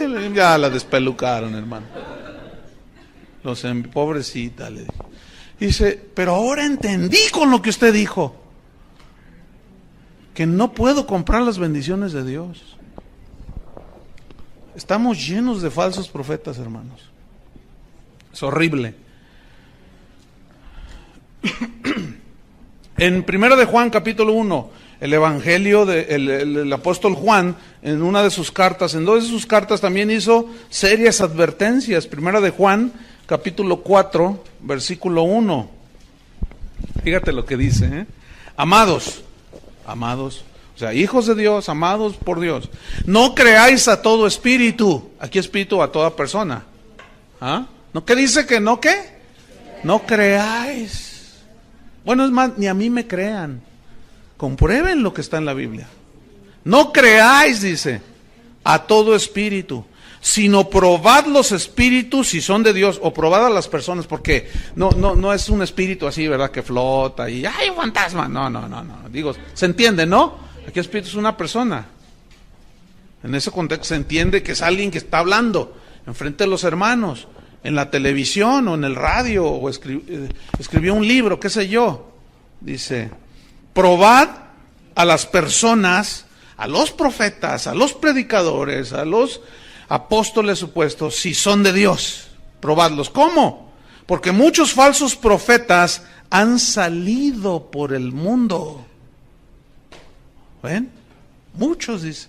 envié. Ya la despelucaron, hermano. Pobrecita, le dije. Dice, pero ahora entendí con lo que usted dijo, que no puedo comprar las bendiciones de Dios. Estamos llenos de falsos profetas, hermanos. Es horrible. En 1 de Juan, capítulo 1, el evangelio del apóstol Juan, en una de sus cartas, en dos de sus cartas también hizo serias advertencias. 1 de Juan, capítulo 4, versículo 1. Fíjate lo que dice, ¿eh? Amados, o sea, hijos de Dios, amados por Dios, no creáis a todo espíritu. Aquí espíritu a toda persona. ¿Ah? ¿No qué dice que no qué? No creáis. Bueno, es más, ni a mí me crean. Comprueben lo que está en la Biblia. No creáis, dice, a todo espíritu, sino probad los espíritus si son de Dios, o probad a las personas, porque no es un espíritu así, ¿verdad? Que flota y ¡ay, un fantasma! No. Digo, se entiende, ¿no? Aquí espíritu es una persona. En ese contexto se entiende que es alguien que está hablando enfrente de los hermanos, en la televisión o en el radio, o escribió un libro, qué sé yo. Dice, probad a las personas, a los profetas, a los predicadores, a los apóstoles supuestos, si son de Dios. Probadlos. ¿Cómo? Porque muchos falsos profetas han salido por el mundo. ¿Ven? Muchos, dice.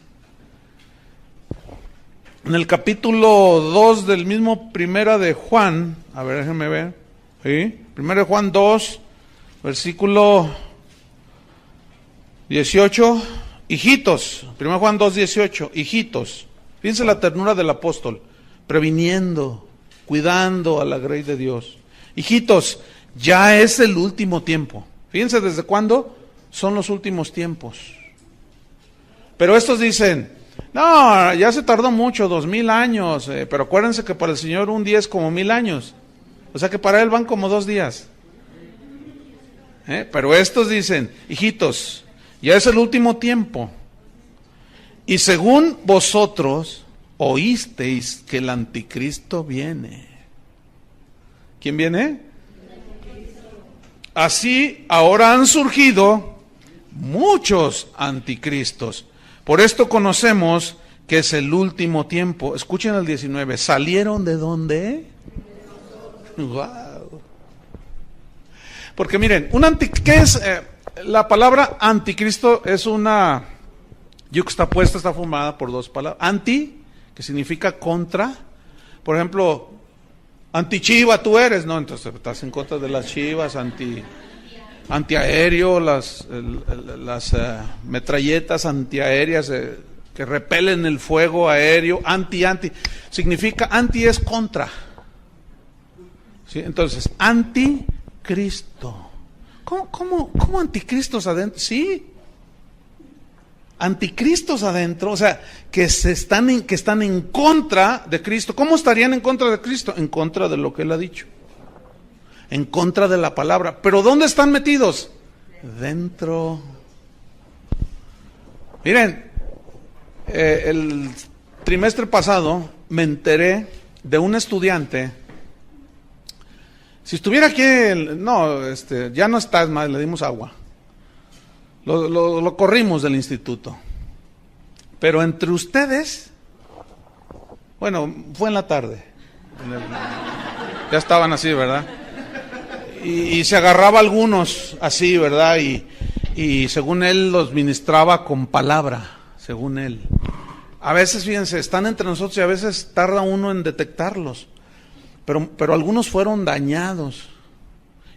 En el capítulo 2 del mismo 1 de Juan, a ver, déjenme ver, ¿sí? 1 de Juan 2, versículo 18, hijitos, 1 Juan 2, 18, hijitos, fíjense la ternura del apóstol, previniendo, cuidando a la grey de Dios. Hijitos, ya es el último tiempo. Fíjense desde cuándo son los últimos tiempos. Pero estos dicen, no, ya se tardó mucho, 2000 años, pero acuérdense que para el Señor un día es como 1000 años. O sea que para Él van como 2 días. Pero estos dicen, hijitos, ya es el último tiempo. Y según vosotros oísteis que el anticristo viene. ¿Quién viene? Así ahora han surgido muchos anticristos. Por esto conocemos que es el último tiempo. Escuchen el 19. ¿Salieron de dónde? Wow. Porque miren, ¿qué es? La palabra anticristo es una yuxtapuesta, está formada por dos palabras. Anti, que significa contra. Por ejemplo, antichiva tú eres, ¿no? Entonces estás en contra de las chivas, antiaéreo, las metralletas antiaéreas que repelen el fuego aéreo, anti. Significa, anti es contra. ¿Sí? Entonces, anticristo. ¿Cómo anticristos adentro? Sí. Anticristos adentro, o sea, que están en contra de Cristo. ¿Cómo estarían en contra de Cristo? En contra de lo que Él ha dicho. En contra de la palabra. ¿Pero dónde están metidos? Dentro. Miren, el trimestre pasado me enteré de un estudiante. Si estuviera aquí, ya no está más, le dimos agua. Lo corrimos del instituto. Pero entre ustedes, bueno, fue en la tarde. Ya estaban así, ¿verdad? Y se agarraba a algunos así, ¿verdad? Y según él los ministraba con palabra, según él. A veces, fíjense, están entre nosotros y a veces tarda uno en detectarlos. Pero algunos fueron dañados.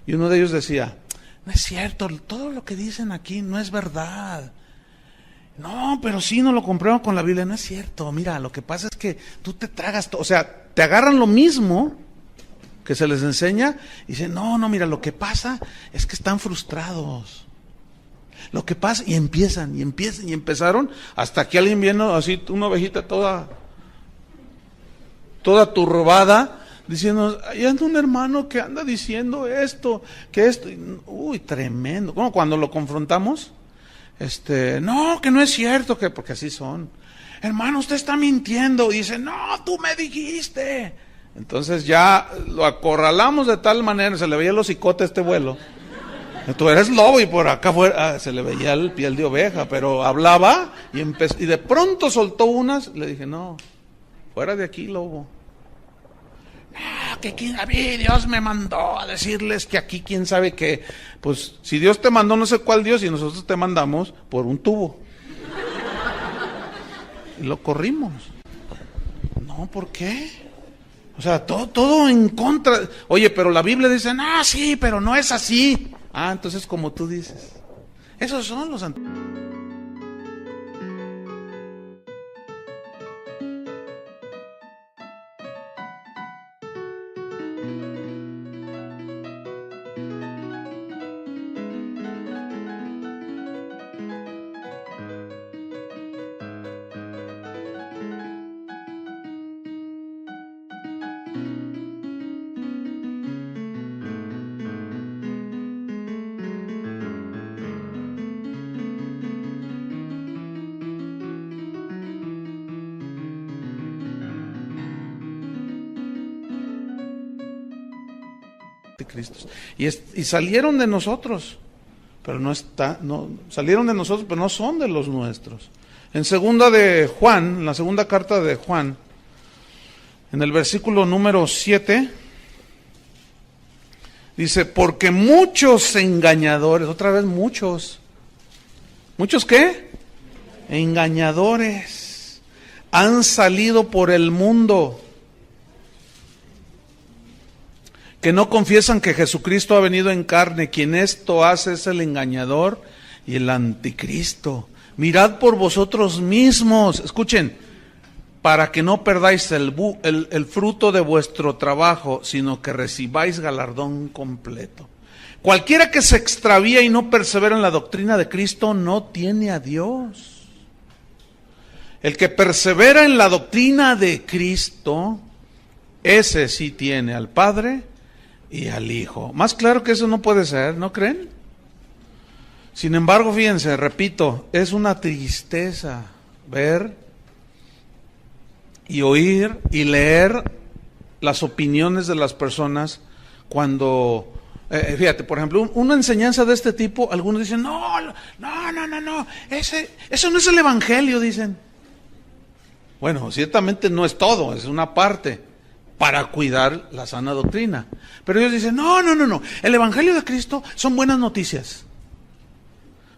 Y uno de ellos decía, no es cierto, todo lo que dicen aquí no es verdad. No, pero sí, no lo comprueban con la Biblia. No es cierto, mira, lo que pasa es que tú te tragas todo. O sea, te agarran lo mismo que se les enseña y dicen, no, mira, lo que pasa es que están frustrados. Lo que pasa, y empezaron, hasta que alguien viene así, una ovejita toda turbada, diciendo, ahí anda un hermano que anda diciendo esto, que esto, uy, tremendo. Como cuando lo confrontamos, no, que no es cierto, porque así son. Hermano, usted está mintiendo. Y dice, no, tú me dijiste. Entonces ya lo acorralamos de tal manera, se le veía el hocicote a este vuelo. Tú eres lobo y por acá fuera se le veía el piel de oveja, pero hablaba y de pronto soltó unas. Le dije, no, fuera de aquí, lobo. Que a mí Dios me mandó a decirles que aquí quién sabe qué. Pues si Dios te mandó no sé cuál Dios y nosotros te mandamos por un tubo. Y lo corrimos. No, ¿por qué? O sea, todo en contra. Oye, pero la Biblia dice, no, sí, pero no es así. Ah, entonces como tú dices. Esos son los anticristos. Y salieron de nosotros, pero salieron de nosotros, pero no son de los nuestros. En la segunda carta de Juan, en el versículo número 7, dice, porque muchos engañadores, otra vez muchos. ¿Muchos qué? Engañadores han salido por el mundo, que no confiesan que Jesucristo ha venido en carne. Quien esto hace es el engañador y el anticristo. Mirad por vosotros mismos, escuchen, para que no perdáis el fruto de vuestro trabajo, sino que recibáis galardón completo. Cualquiera que se extravía y no persevera en la doctrina de Cristo no tiene a Dios. El que persevera en la doctrina de Cristo, ese sí tiene al Padre y al Hijo. Más claro que eso no puede ser, ¿no creen? Sin embargo, fíjense, repito, es una tristeza ver y oír y leer las opiniones de las personas cuando, fíjate, por ejemplo, una enseñanza de este tipo, algunos dicen, no, eso no es el Evangelio, dicen. Bueno, ciertamente no es todo, es una parte para cuidar la sana doctrina. Pero ellos dicen, no, el Evangelio de Cristo son buenas noticias.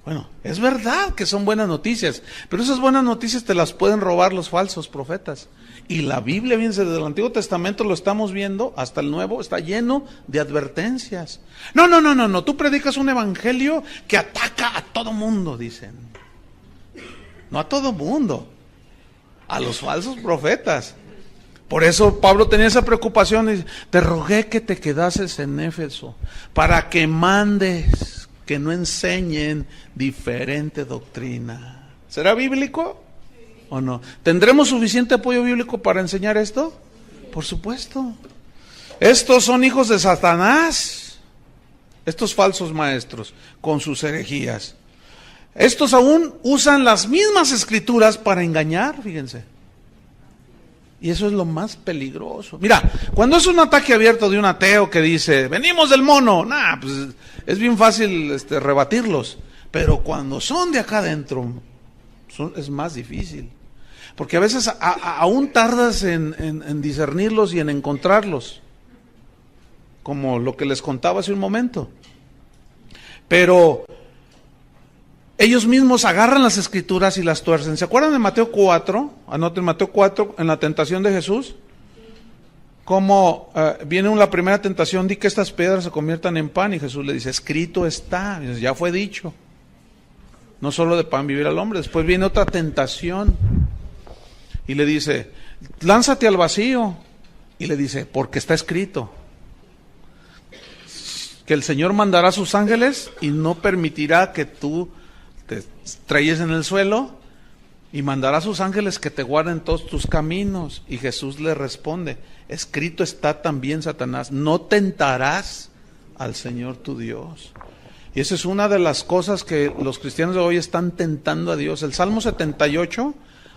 Bueno, es verdad que son buenas noticias, pero esas buenas noticias te las pueden robar los falsos profetas. Y la Biblia, bien, desde el Antiguo Testamento lo estamos viendo, hasta el Nuevo, está lleno de advertencias. No, tú predicas un evangelio que ataca a todo mundo, dicen. No a todo mundo, a los falsos profetas. Por eso Pablo tenía esa preocupación y dice, te rogué que te quedases en Éfeso, para que mandes que no enseñen diferente doctrina. ¿Será bíblico o no? ¿Tendremos suficiente apoyo bíblico para enseñar esto? Por supuesto. Estos son hijos de Satanás, estos falsos maestros, con sus herejías. Estos aún usan las mismas escrituras para engañar, fíjense. Y eso es lo más peligroso. Mira, cuando es un ataque abierto de un ateo que dice, venimos del mono, pues es bien fácil rebatirlos. Pero cuando son de acá adentro, es más difícil. Porque a veces aún tardas en discernirlos y en encontrarlos. Como lo que les contaba hace un momento. Pero ellos mismos agarran las escrituras y las tuercen. ¿Se acuerdan de Mateo 4? Anoten Mateo 4, en la tentación de Jesús. Como viene la primera tentación, di que estas piedras se conviertan en pan. Y Jesús le dice, escrito está, ya fue dicho. No solo de pan vivirá el hombre. Después viene otra tentación. Y le dice, lánzate al vacío. Y le dice, porque está escrito. Que el Señor mandará a sus ángeles y no permitirá que tú te estrelles en el suelo, y mandará a sus ángeles que te guarden todos tus caminos. Y Jesús le responde, escrito está también, Satanás, no tentarás al Señor tu Dios. Y esa es una de las cosas que los cristianos de hoy están tentando a Dios. El Salmo 78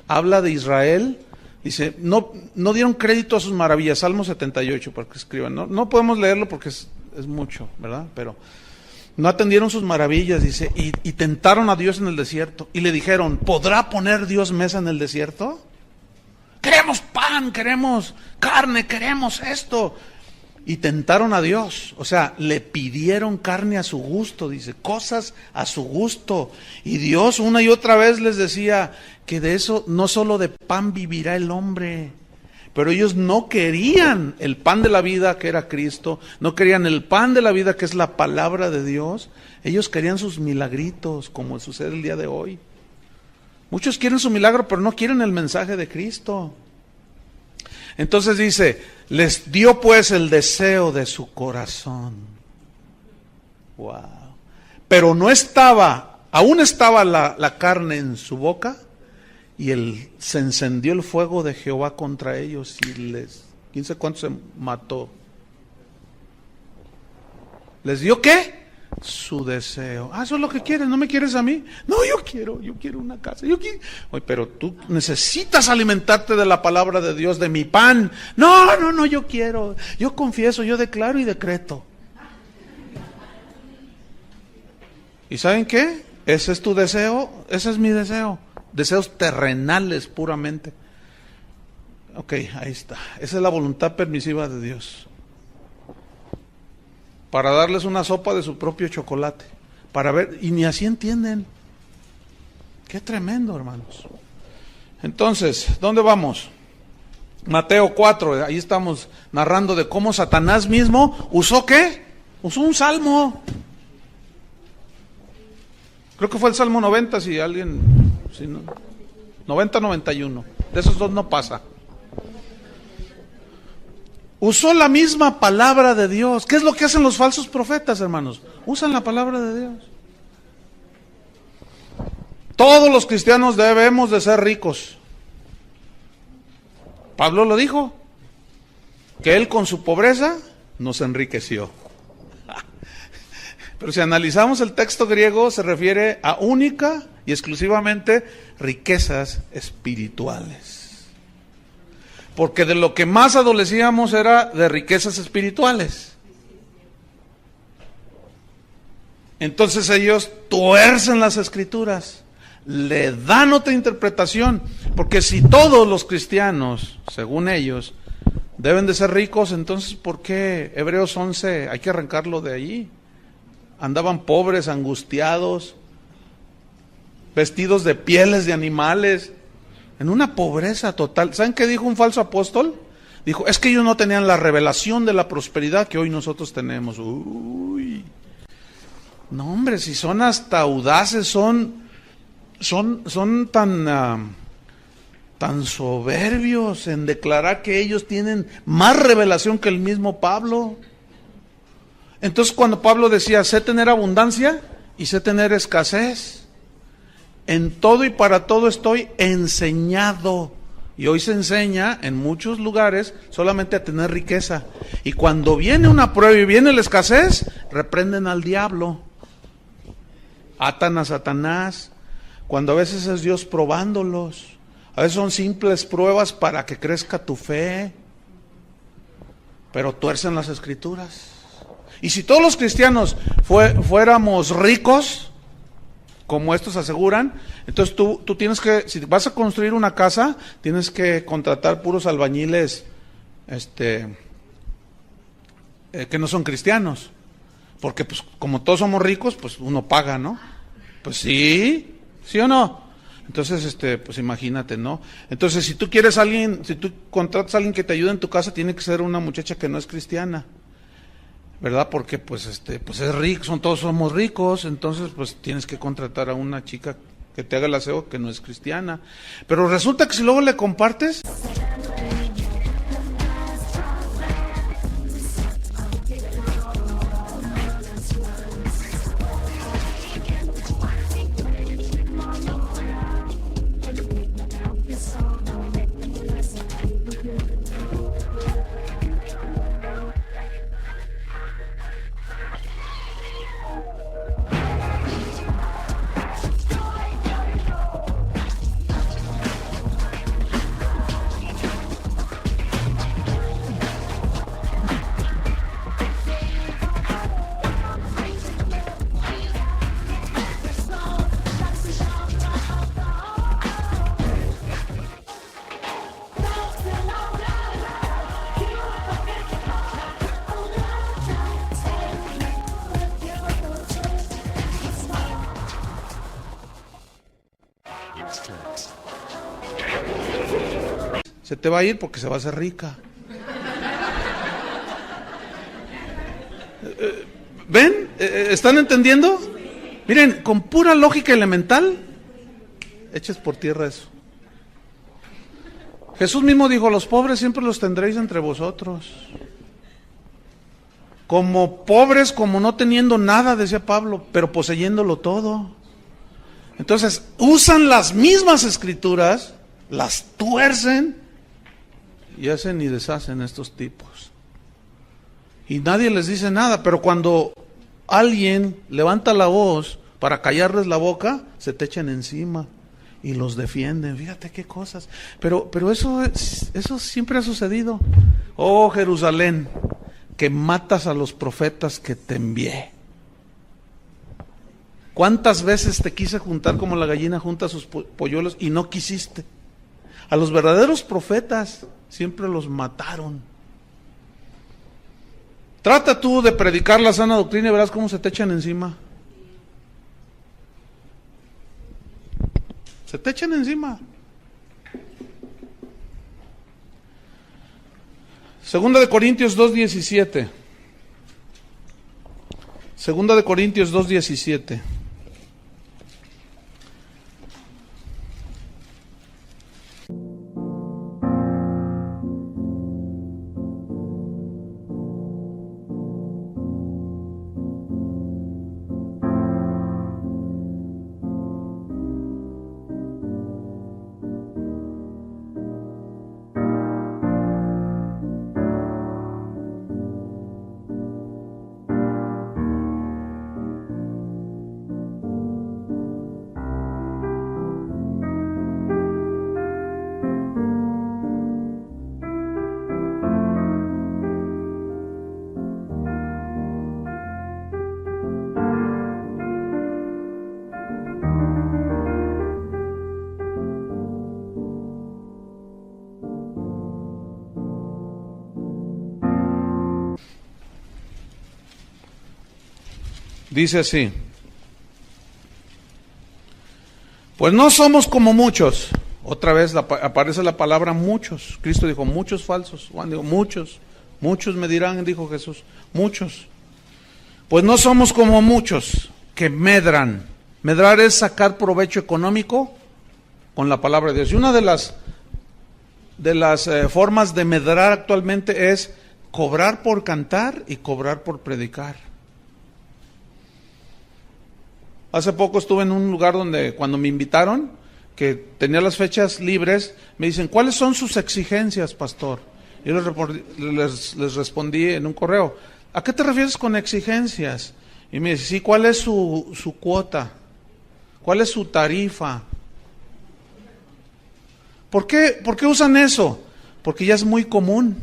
habla de Israel, dice, no dieron crédito a sus maravillas. Salmo 78, para que escriban, no podemos leerlo porque es mucho, ¿verdad? Pero no atendieron sus maravillas, dice, y tentaron a Dios en el desierto. Y le dijeron, ¿podrá poner Dios mesa en el desierto? Queremos pan, queremos carne, queremos esto. Y tentaron a Dios, o sea, le pidieron carne a su gusto, dice, cosas a su gusto. Y Dios una y otra vez les decía que de eso, no solo de pan vivirá el hombre. Pero ellos no querían el pan de la vida, que era Cristo, no querían el pan de la vida, que es la palabra de Dios. Ellos querían sus milagritos, como sucede el día de hoy. Muchos quieren su milagro, pero no quieren el mensaje de Cristo. Entonces dice, les dio pues el deseo de su corazón. Wow. Pero no estaba, aún estaba la carne en su boca. Y se encendió el fuego de Jehová contra ellos y quién sabe cuánto se mató. ¿Les dio qué? Su deseo. Eso es lo que quieres, ¿no me quieres a mí? No, yo quiero una casa. Oye, pero tú necesitas alimentarte de la palabra de Dios, de mi pan. No, yo quiero. Yo confieso, yo declaro y decreto. ¿Y saben qué? Ese es tu deseo, ese es mi deseo. Deseos terrenales puramente. Ok, ahí está. Esa es la voluntad permisiva de Dios. Para darles una sopa de su propio chocolate. Para ver, y ni así entienden. Qué tremendo, hermanos. Entonces, ¿dónde vamos? Mateo 4, ahí estamos narrando de cómo Satanás mismo usó ¿qué? Usó un salmo. Creo que fue el Salmo 90, si alguien... Si no, 90-91, de esos dos no pasa. Usó la misma palabra de Dios. ¿Qué es lo que hacen los falsos profetas, hermanos? Usan la palabra de Dios. Todos los cristianos debemos de ser ricos. Pablo lo dijo, que él con su pobreza nos enriqueció. Pero si analizamos el texto griego, se refiere a única y exclusivamente riquezas espirituales. Porque de lo que más adolecíamos era de riquezas espirituales. Entonces ellos tuercen las escrituras, le dan otra interpretación. Porque si todos los cristianos, según ellos, deben de ser ricos, entonces ¿por qué Hebreos 11 hay que arrancarlo de ahí? Andaban pobres, angustiados, vestidos de pieles de animales, en una pobreza total. ¿Saben qué dijo un falso apóstol? Dijo, es que ellos no tenían la revelación de la prosperidad que hoy nosotros tenemos. Uy, no hombre, si son hasta audaces, son tan soberbios en declarar que ellos tienen más revelación que el mismo Pablo. Entonces cuando Pablo decía, sé tener abundancia y sé tener escasez, en todo y para todo estoy enseñado. Y hoy se enseña en muchos lugares solamente a tener riqueza. Y cuando viene una prueba y viene la escasez, reprenden al diablo, atan a Satanás, cuando a veces es Dios probándolos. A veces son simples pruebas para que crezca tu fe, pero tuercen las escrituras. Y si todos los cristianos fuéramos ricos, como estos aseguran, entonces tú tienes que, si vas a construir una casa, tienes que contratar puros albañiles que no son cristianos, porque pues como todos somos ricos, pues uno paga, ¿no? Pues sí, ¿sí o no? Entonces, pues imagínate, ¿no? Entonces, si tú contratas a alguien que te ayude en tu casa, tiene que ser una muchacha que no es cristiana, ¿verdad? Porque pues es rico, todos somos ricos, entonces pues tienes que contratar a una chica que te haga el aseo que no es cristiana. Pero resulta que si luego le compartes, se te va a ir porque se va a hacer rica. ¿Ven? ¿Están entendiendo? Miren, con pura lógica elemental, eches por tierra eso. Jesús mismo dijo, los pobres siempre los tendréis entre vosotros. Como pobres, como no teniendo nada, decía Pablo, pero poseyéndolo todo. Entonces, usan las mismas escrituras, las tuercen y hacen y deshacen estos tipos. Y nadie les dice nada, pero cuando alguien levanta la voz para callarles la boca, se te echan encima y los defienden. Fíjate qué cosas. Pero eso siempre ha sucedido. Oh Jerusalén, que matas a los profetas que te envié. ¿Cuántas veces te quise juntar como la gallina junta sus polluelos y no quisiste? A los verdaderos profetas siempre los mataron. Trata tú de predicar la sana doctrina y verás cómo se te echan encima. Se te echan encima. Segunda de Corintios 2:17. Segunda de Corintios 2:17. Dice así: pues no somos como muchos. Otra vez aparece la palabra muchos. Cristo dijo muchos falsos. Juan dijo muchos. Muchos me dirán, dijo Jesús. Muchos. Pues no somos como muchos que medran. Medrar es sacar provecho económico con la palabra de Dios. Y una de las formas de medrar actualmente es cobrar por cantar y cobrar por predicar. Hace poco estuve en un lugar donde cuando me invitaron, que tenía las fechas libres, me dicen, ¿cuáles son sus exigencias, pastor? Yo les respondí en un correo, ¿a qué te refieres con exigencias? Y me dice, sí, ¿cuál es su cuota? ¿Cuál es su tarifa? ¿Por qué usan eso? Porque ya es muy común.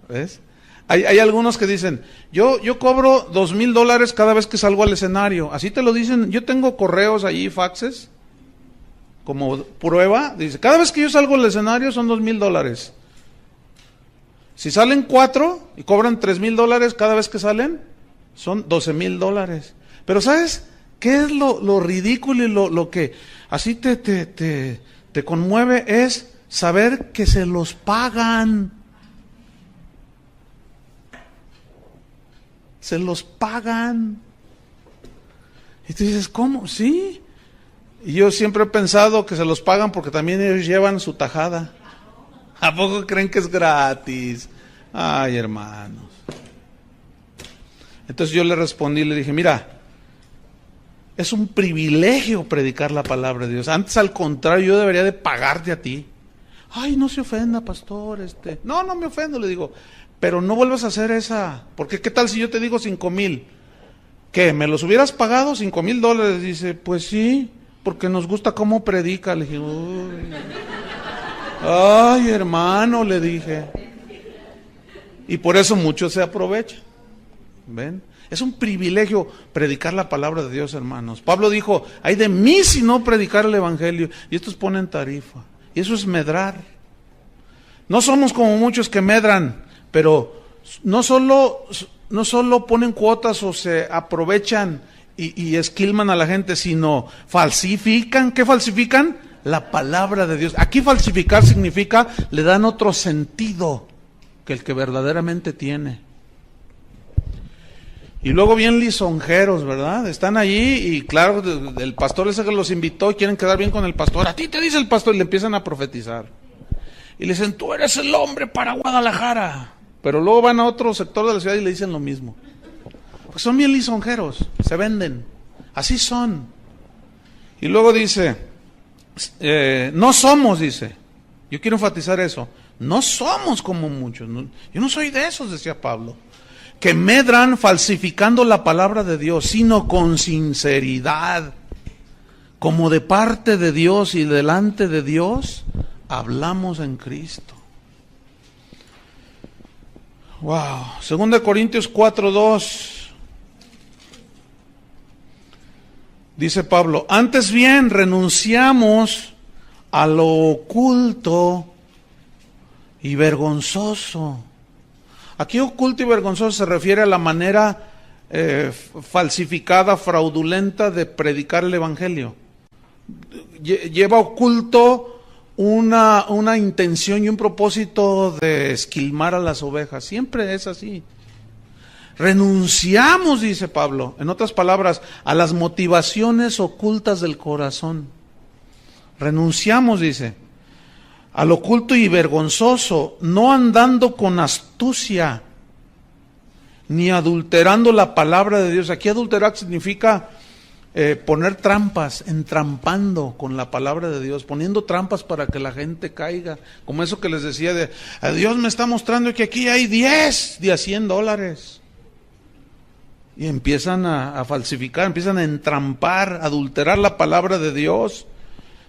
¿Ves? Hay algunos que dicen, yo cobro $2,000 cada vez que salgo al escenario. Así te lo dicen. Yo tengo correos ahí, faxes, como prueba. Dice, cada vez que yo salgo al escenario son $2,000. Si salen 4 y cobran $3,000 cada vez que salen, son $12,000. Pero ¿sabes qué es lo ridículo y lo que así te conmueve? Es saber que se los pagan. Se los pagan. Y tú dices, ¿cómo? Sí. Y yo siempre he pensado que se los pagan porque también ellos llevan su tajada. ¿A poco creen que es gratis? Ay, hermanos. Entonces yo le respondí, le dije, mira, es un privilegio predicar la palabra de Dios. Antes, al contrario, yo debería de pagarte a ti. Ay, no se ofenda, pastor. No me ofendo, le digo. Pero no vuelvas a hacer esa, porque ¿qué tal si yo te digo 5,000? ¿Qué? ¿Me los hubieras pagado $5,000? Dice, pues sí, porque nos gusta cómo predica. Le dije, uy. Ay, hermano, le dije. Y por eso muchos se aprovechan. ¿Ven? Es un privilegio predicar la palabra de Dios, hermanos. Pablo dijo, ay de mí si no predicar el evangelio. Y estos ponen tarifa. Y eso es medrar. No somos como muchos que medran. Pero no solo ponen cuotas o se aprovechan y esquilman a la gente, sino falsifican. ¿Qué falsifican? La palabra de Dios. Aquí falsificar significa, le dan otro sentido que el que verdaderamente tiene. Y luego bien lisonjeros, ¿verdad? Están allí y claro, el pastor ese que los invitó y quieren quedar bien con el pastor. A ti te dice el pastor y le empiezan a profetizar. Y le dicen, tú eres el hombre para Guadalajara. Pero luego van a otro sector de la ciudad y le dicen lo mismo. Pues son bien lisonjeros, se venden. Así son. Y luego dice, no somos, dice. Yo quiero enfatizar eso. No somos como muchos. Yo no soy de esos, decía Pablo. Que medran falsificando la palabra de Dios, sino con sinceridad. Como de parte de Dios y delante de Dios, hablamos en Cristo. Wow. 2 Corintios 4:2. Dice Pablo, antes bien renunciamos a lo oculto y vergonzoso. Aquí oculto y vergonzoso se refiere a la manera falsificada, fraudulenta de predicar el evangelio. Lleva oculto una intención y un propósito de esquilmar a las ovejas. Siempre es así. Renunciamos, dice Pablo, en otras palabras, a las motivaciones ocultas del corazón. Renunciamos, dice, al oculto y vergonzoso, no andando con astucia, ni adulterando la palabra de Dios. Aquí adulterar significa poner trampas, entrampando con la palabra de Dios, poniendo trampas para que la gente caiga, como eso que les decía de, Dios me está mostrando que aquí hay 10 de $100, y empiezan a falsificar, empiezan a entrampar, adulterar la palabra de Dios.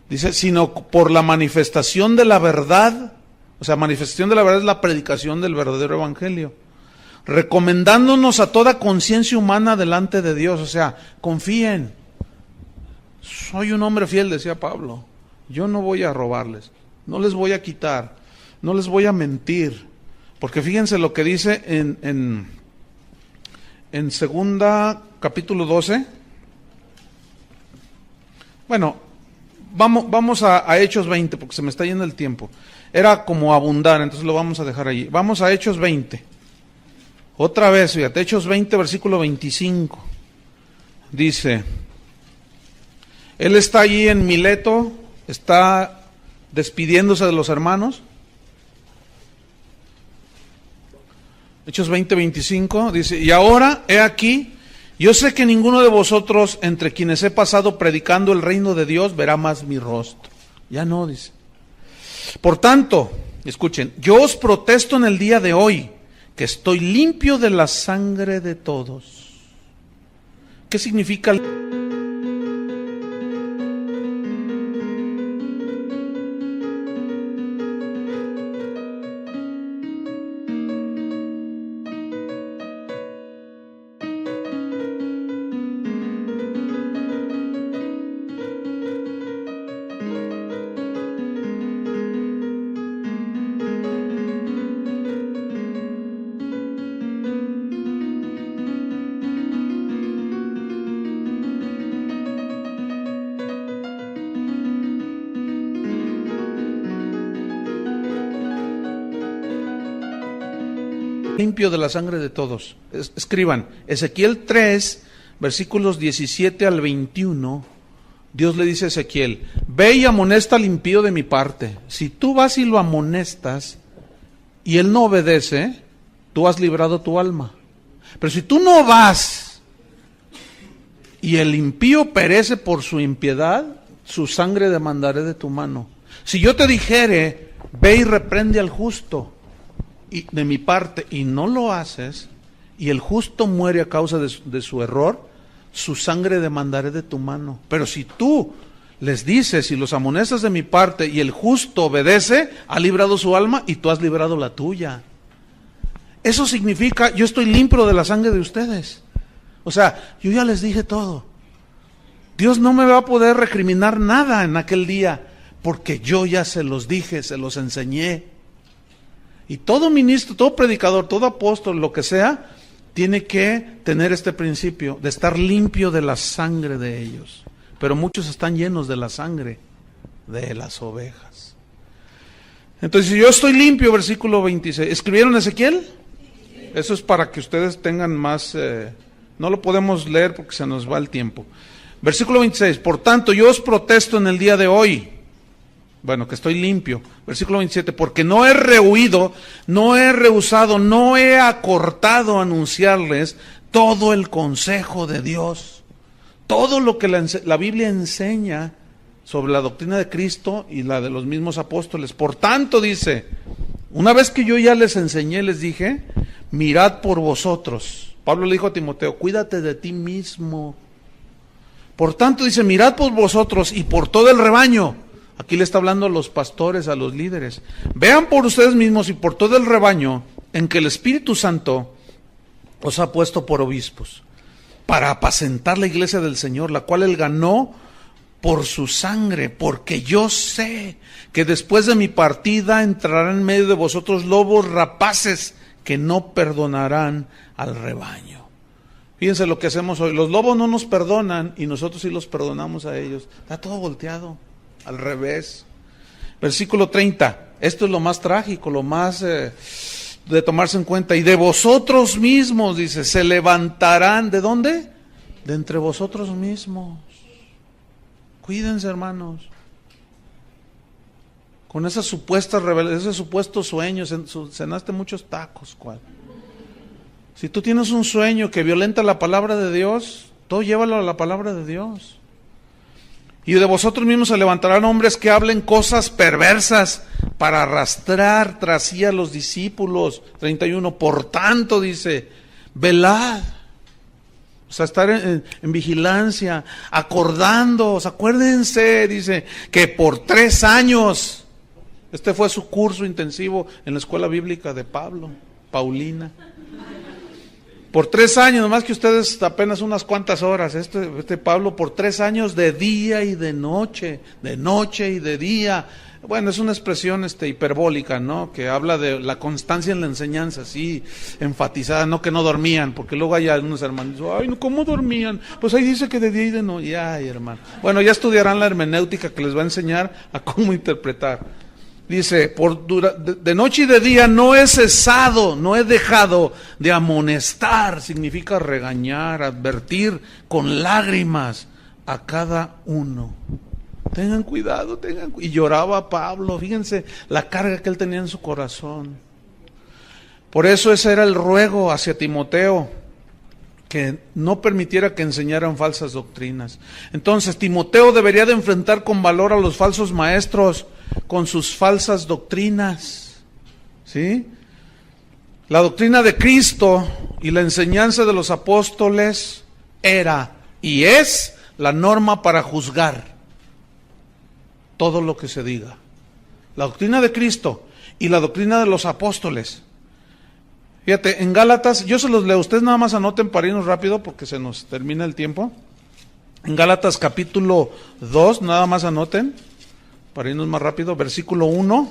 Dice, sino por la manifestación de la verdad, o sea, manifestación de la verdad es la predicación del verdadero evangelio, recomendándonos a toda conciencia humana delante de Dios. O sea, confíen. Soy un hombre fiel, decía Pablo. Yo no voy a robarles, no les voy a quitar, no les voy a mentir. Porque fíjense lo que dice en en segunda, capítulo 12. Bueno, vamos a Hechos 20, porque se me está yendo el tiempo. Era como abundar, entonces lo vamos a dejar allí. Vamos a Hechos 20. Otra vez, fíjate, Hechos 20, versículo 25. Dice, él está allí en Mileto, está despidiéndose de los hermanos. Hechos 20, 25, dice, y ahora, he aquí, yo sé que ninguno de vosotros, entre quienes he pasado predicando el reino de Dios, verá más mi rostro. Ya no, dice. Por tanto, escuchen, yo os protesto en el día de hoy, que estoy limpio de la sangre de todos. ¿Qué significa? Limpio de la sangre de todos. Escriban, Ezequiel 3, versículos 17 al 21, Dios le dice a Ezequiel, ve y amonesta al impío de mi parte. Si tú vas y lo amonestas y él no obedece, tú has librado tu alma. Pero si tú no vas y el impío perece por su impiedad, su sangre demandaré de tu mano. Si yo te dijere, ve y reprende al justo, y de mi parte, y no lo haces, y el justo muere a causa de su error, su sangre demandaré de tu mano. Pero si tú les dices y los amonestas de mi parte, y el justo obedece, ha librado su alma, y tú has librado la tuya. Eso significa, yo estoy limpio de la sangre de ustedes. O sea, yo ya les dije todo. Dios no me va a poder recriminar nada en aquel día, porque yo ya se los dije, se los enseñé. Y todo ministro, todo predicador, todo apóstol, lo que sea, tiene que tener este principio de estar limpio de la sangre de ellos. Pero muchos están llenos de la sangre de las ovejas. Entonces, si yo estoy limpio, versículo 26. ¿Escribieron Ezequiel? Eso es para que ustedes tengan más... no lo podemos leer porque se nos va el tiempo. Versículo 26. Por tanto, yo os protesto en el día de hoy. Bueno, que estoy limpio. Versículo 27, porque no he rehuido, no he rehusado, no he acortado anunciarles todo el consejo de Dios. Todo lo que la Biblia enseña sobre la doctrina de Cristo y la de los mismos apóstoles. Por tanto, dice, una vez que yo ya les enseñé, les dije, mirad por vosotros. Pablo le dijo a Timoteo, cuídate de ti mismo. Por tanto, dice, mirad por vosotros y por todo el rebaño. Aquí le está hablando a los pastores, a los líderes. Vean por ustedes mismos y por todo el rebaño en que el Espíritu Santo os ha puesto por obispos, para apacentar la iglesia del Señor, la cual él ganó por su sangre, porque yo sé que después de mi partida entrarán en medio de vosotros lobos rapaces que no perdonarán al rebaño. Fíjense lo que hacemos hoy. Los lobos no nos perdonan y nosotros sí los perdonamos a ellos. Está todo volteado. Al revés. Versículo 30. Esto es lo más trágico, lo más de tomarse en cuenta. Y de vosotros mismos, dice, se levantarán. ¿De dónde? De entre vosotros mismos. Cuídense, hermanos. Con esas supuestas revelaciones, esos supuestos sueños, cenaste muchos tacos, ¿cuál? Si tú tienes un sueño que violenta la palabra de Dios, todo llévalo a la palabra de Dios. Y de vosotros mismos se levantarán hombres que hablen cosas perversas para arrastrar tras sí a los discípulos. 31. Por tanto, dice, velad. O sea, estar en vigilancia, acordándoos, acuérdense, dice, que por 3 años, este fue su curso intensivo en la escuela bíblica de Pablo, Paulina. Por 3 años, nomás que ustedes apenas unas cuantas horas, este Pablo por 3 años de día y de noche y de día. Bueno, es una expresión hiperbólica, ¿no? Que habla de la constancia en la enseñanza, sí, enfatizada, no que no dormían, porque luego hay unos hermanos, ay, ¿cómo dormían? Pues ahí dice que de día y de noche, ay, hermano. Bueno, ya estudiarán la hermenéutica que les va a enseñar a cómo interpretar. Dice, de noche y de día no he cesado, no he dejado de amonestar, significa regañar, advertir con lágrimas a cada uno. Tengan cuidado, y lloraba Pablo, fíjense la carga que él tenía en su corazón. Por eso ese era el ruego hacia Timoteo, que no permitiera que enseñaran falsas doctrinas. Entonces Timoteo debería de enfrentar con valor a los falsos maestros con sus falsas doctrinas, ¿sí? La doctrina de Cristo y la enseñanza de los apóstoles era y es la norma para juzgar todo lo que se diga. La doctrina de Cristo y la doctrina de los apóstoles. Fíjate, en Gálatas, yo se los leo, ustedes nada más anoten para irnos rápido porque se nos termina el tiempo. En Gálatas capítulo 2, nada más anoten, para irnos más rápido, versículo 1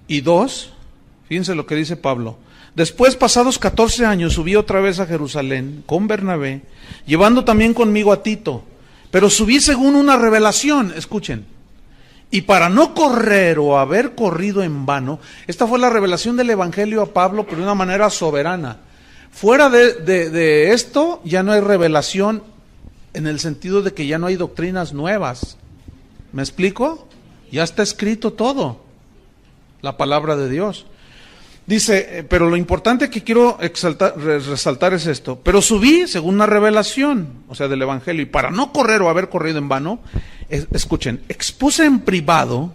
y 2, fíjense lo que dice Pablo. Después, pasados 14 años, subí otra vez a Jerusalén con Bernabé, llevando también conmigo a Tito, pero subí según una revelación, escuchen, y para no correr o haber corrido en vano, esta fue la revelación del Evangelio a Pablo, pero de una manera soberana. Fuera de esto, ya no hay revelación en el sentido de que ya no hay doctrinas nuevas. ¿Me explico? Ya está escrito todo, la palabra de Dios. Dice, pero lo importante que quiero resaltar es esto. Pero subí según una revelación, o sea, del Evangelio, y para no correr o haber corrido en vano, escuchen, expuse en privado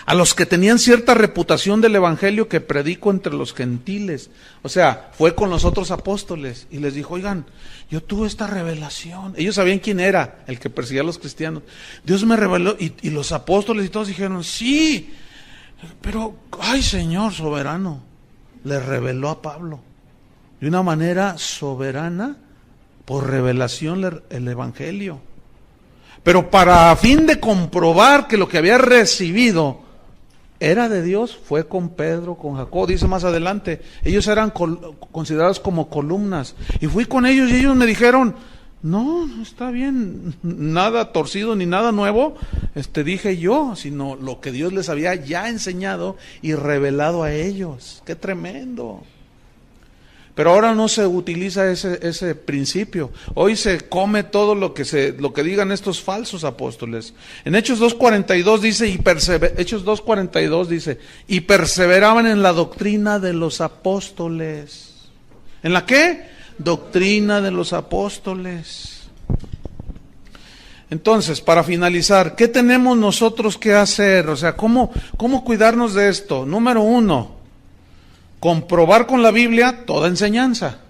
a los que tenían cierta reputación del Evangelio que predico entre los gentiles. O sea, fue con los otros apóstoles y les dijo, oigan, yo tuve esta revelación. Ellos sabían quién era el que perseguía a los cristianos. Dios me reveló, y los apóstoles y todos dijeron, sí, pero, ay, Señor soberano, le reveló a Pablo de una manera soberana, por revelación, el Evangelio. Pero para fin de comprobar que lo que había recibido era de Dios, fue con Pedro, con Jacob, dice más adelante, ellos eran considerados como columnas, y fui con ellos y ellos me dijeron, no, está bien, nada torcido ni nada nuevo, dije yo, sino lo que Dios les había ya enseñado y revelado a ellos. ¡Qué tremendo! Pero ahora no se utiliza ese principio. Hoy se come todo lo que digan estos falsos apóstoles. En Hechos 2:42 dice, Hechos 2:42 dice, y perseveraban en la doctrina de los apóstoles. ¿En la qué? Doctrina de los apóstoles. Entonces, para finalizar, ¿qué tenemos nosotros que hacer? O sea, ¿cómo cuidarnos de esto? Número 1, comprobar con la Biblia toda enseñanza.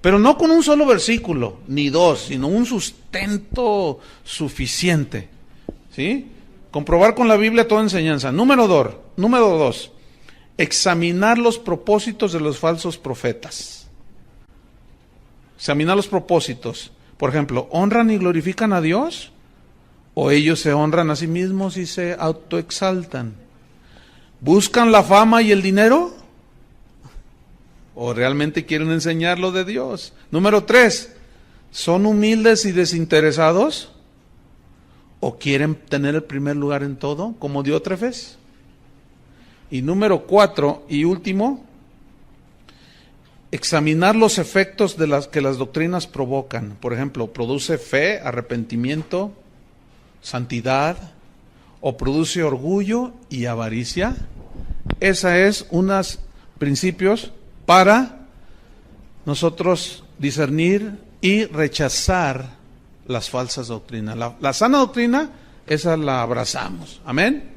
Pero no con un solo versículo, ni 2, sino un sustento suficiente. ¿Sí? Comprobar con la Biblia toda enseñanza. Número 2, examinar los propósitos de los falsos profetas. Examinar los propósitos. Por ejemplo, ¿honran y glorifican a Dios? ¿O ellos se honran a sí mismos y se autoexaltan? ¿Buscan la fama y el dinero? ¿O realmente quieren enseñar lo de Dios? Número 3, ¿son humildes y desinteresados? ¿O quieren tener el primer lugar en todo, como Diótrefes? Y número 4 y último, examinar los efectos que las doctrinas provocan. Por ejemplo, ¿produce fe, arrepentimiento, santidad? ¿O produce orgullo y avaricia? Esa es unos principios para nosotros discernir y rechazar las falsas doctrinas. La sana doctrina, esa la abrazamos. Amén.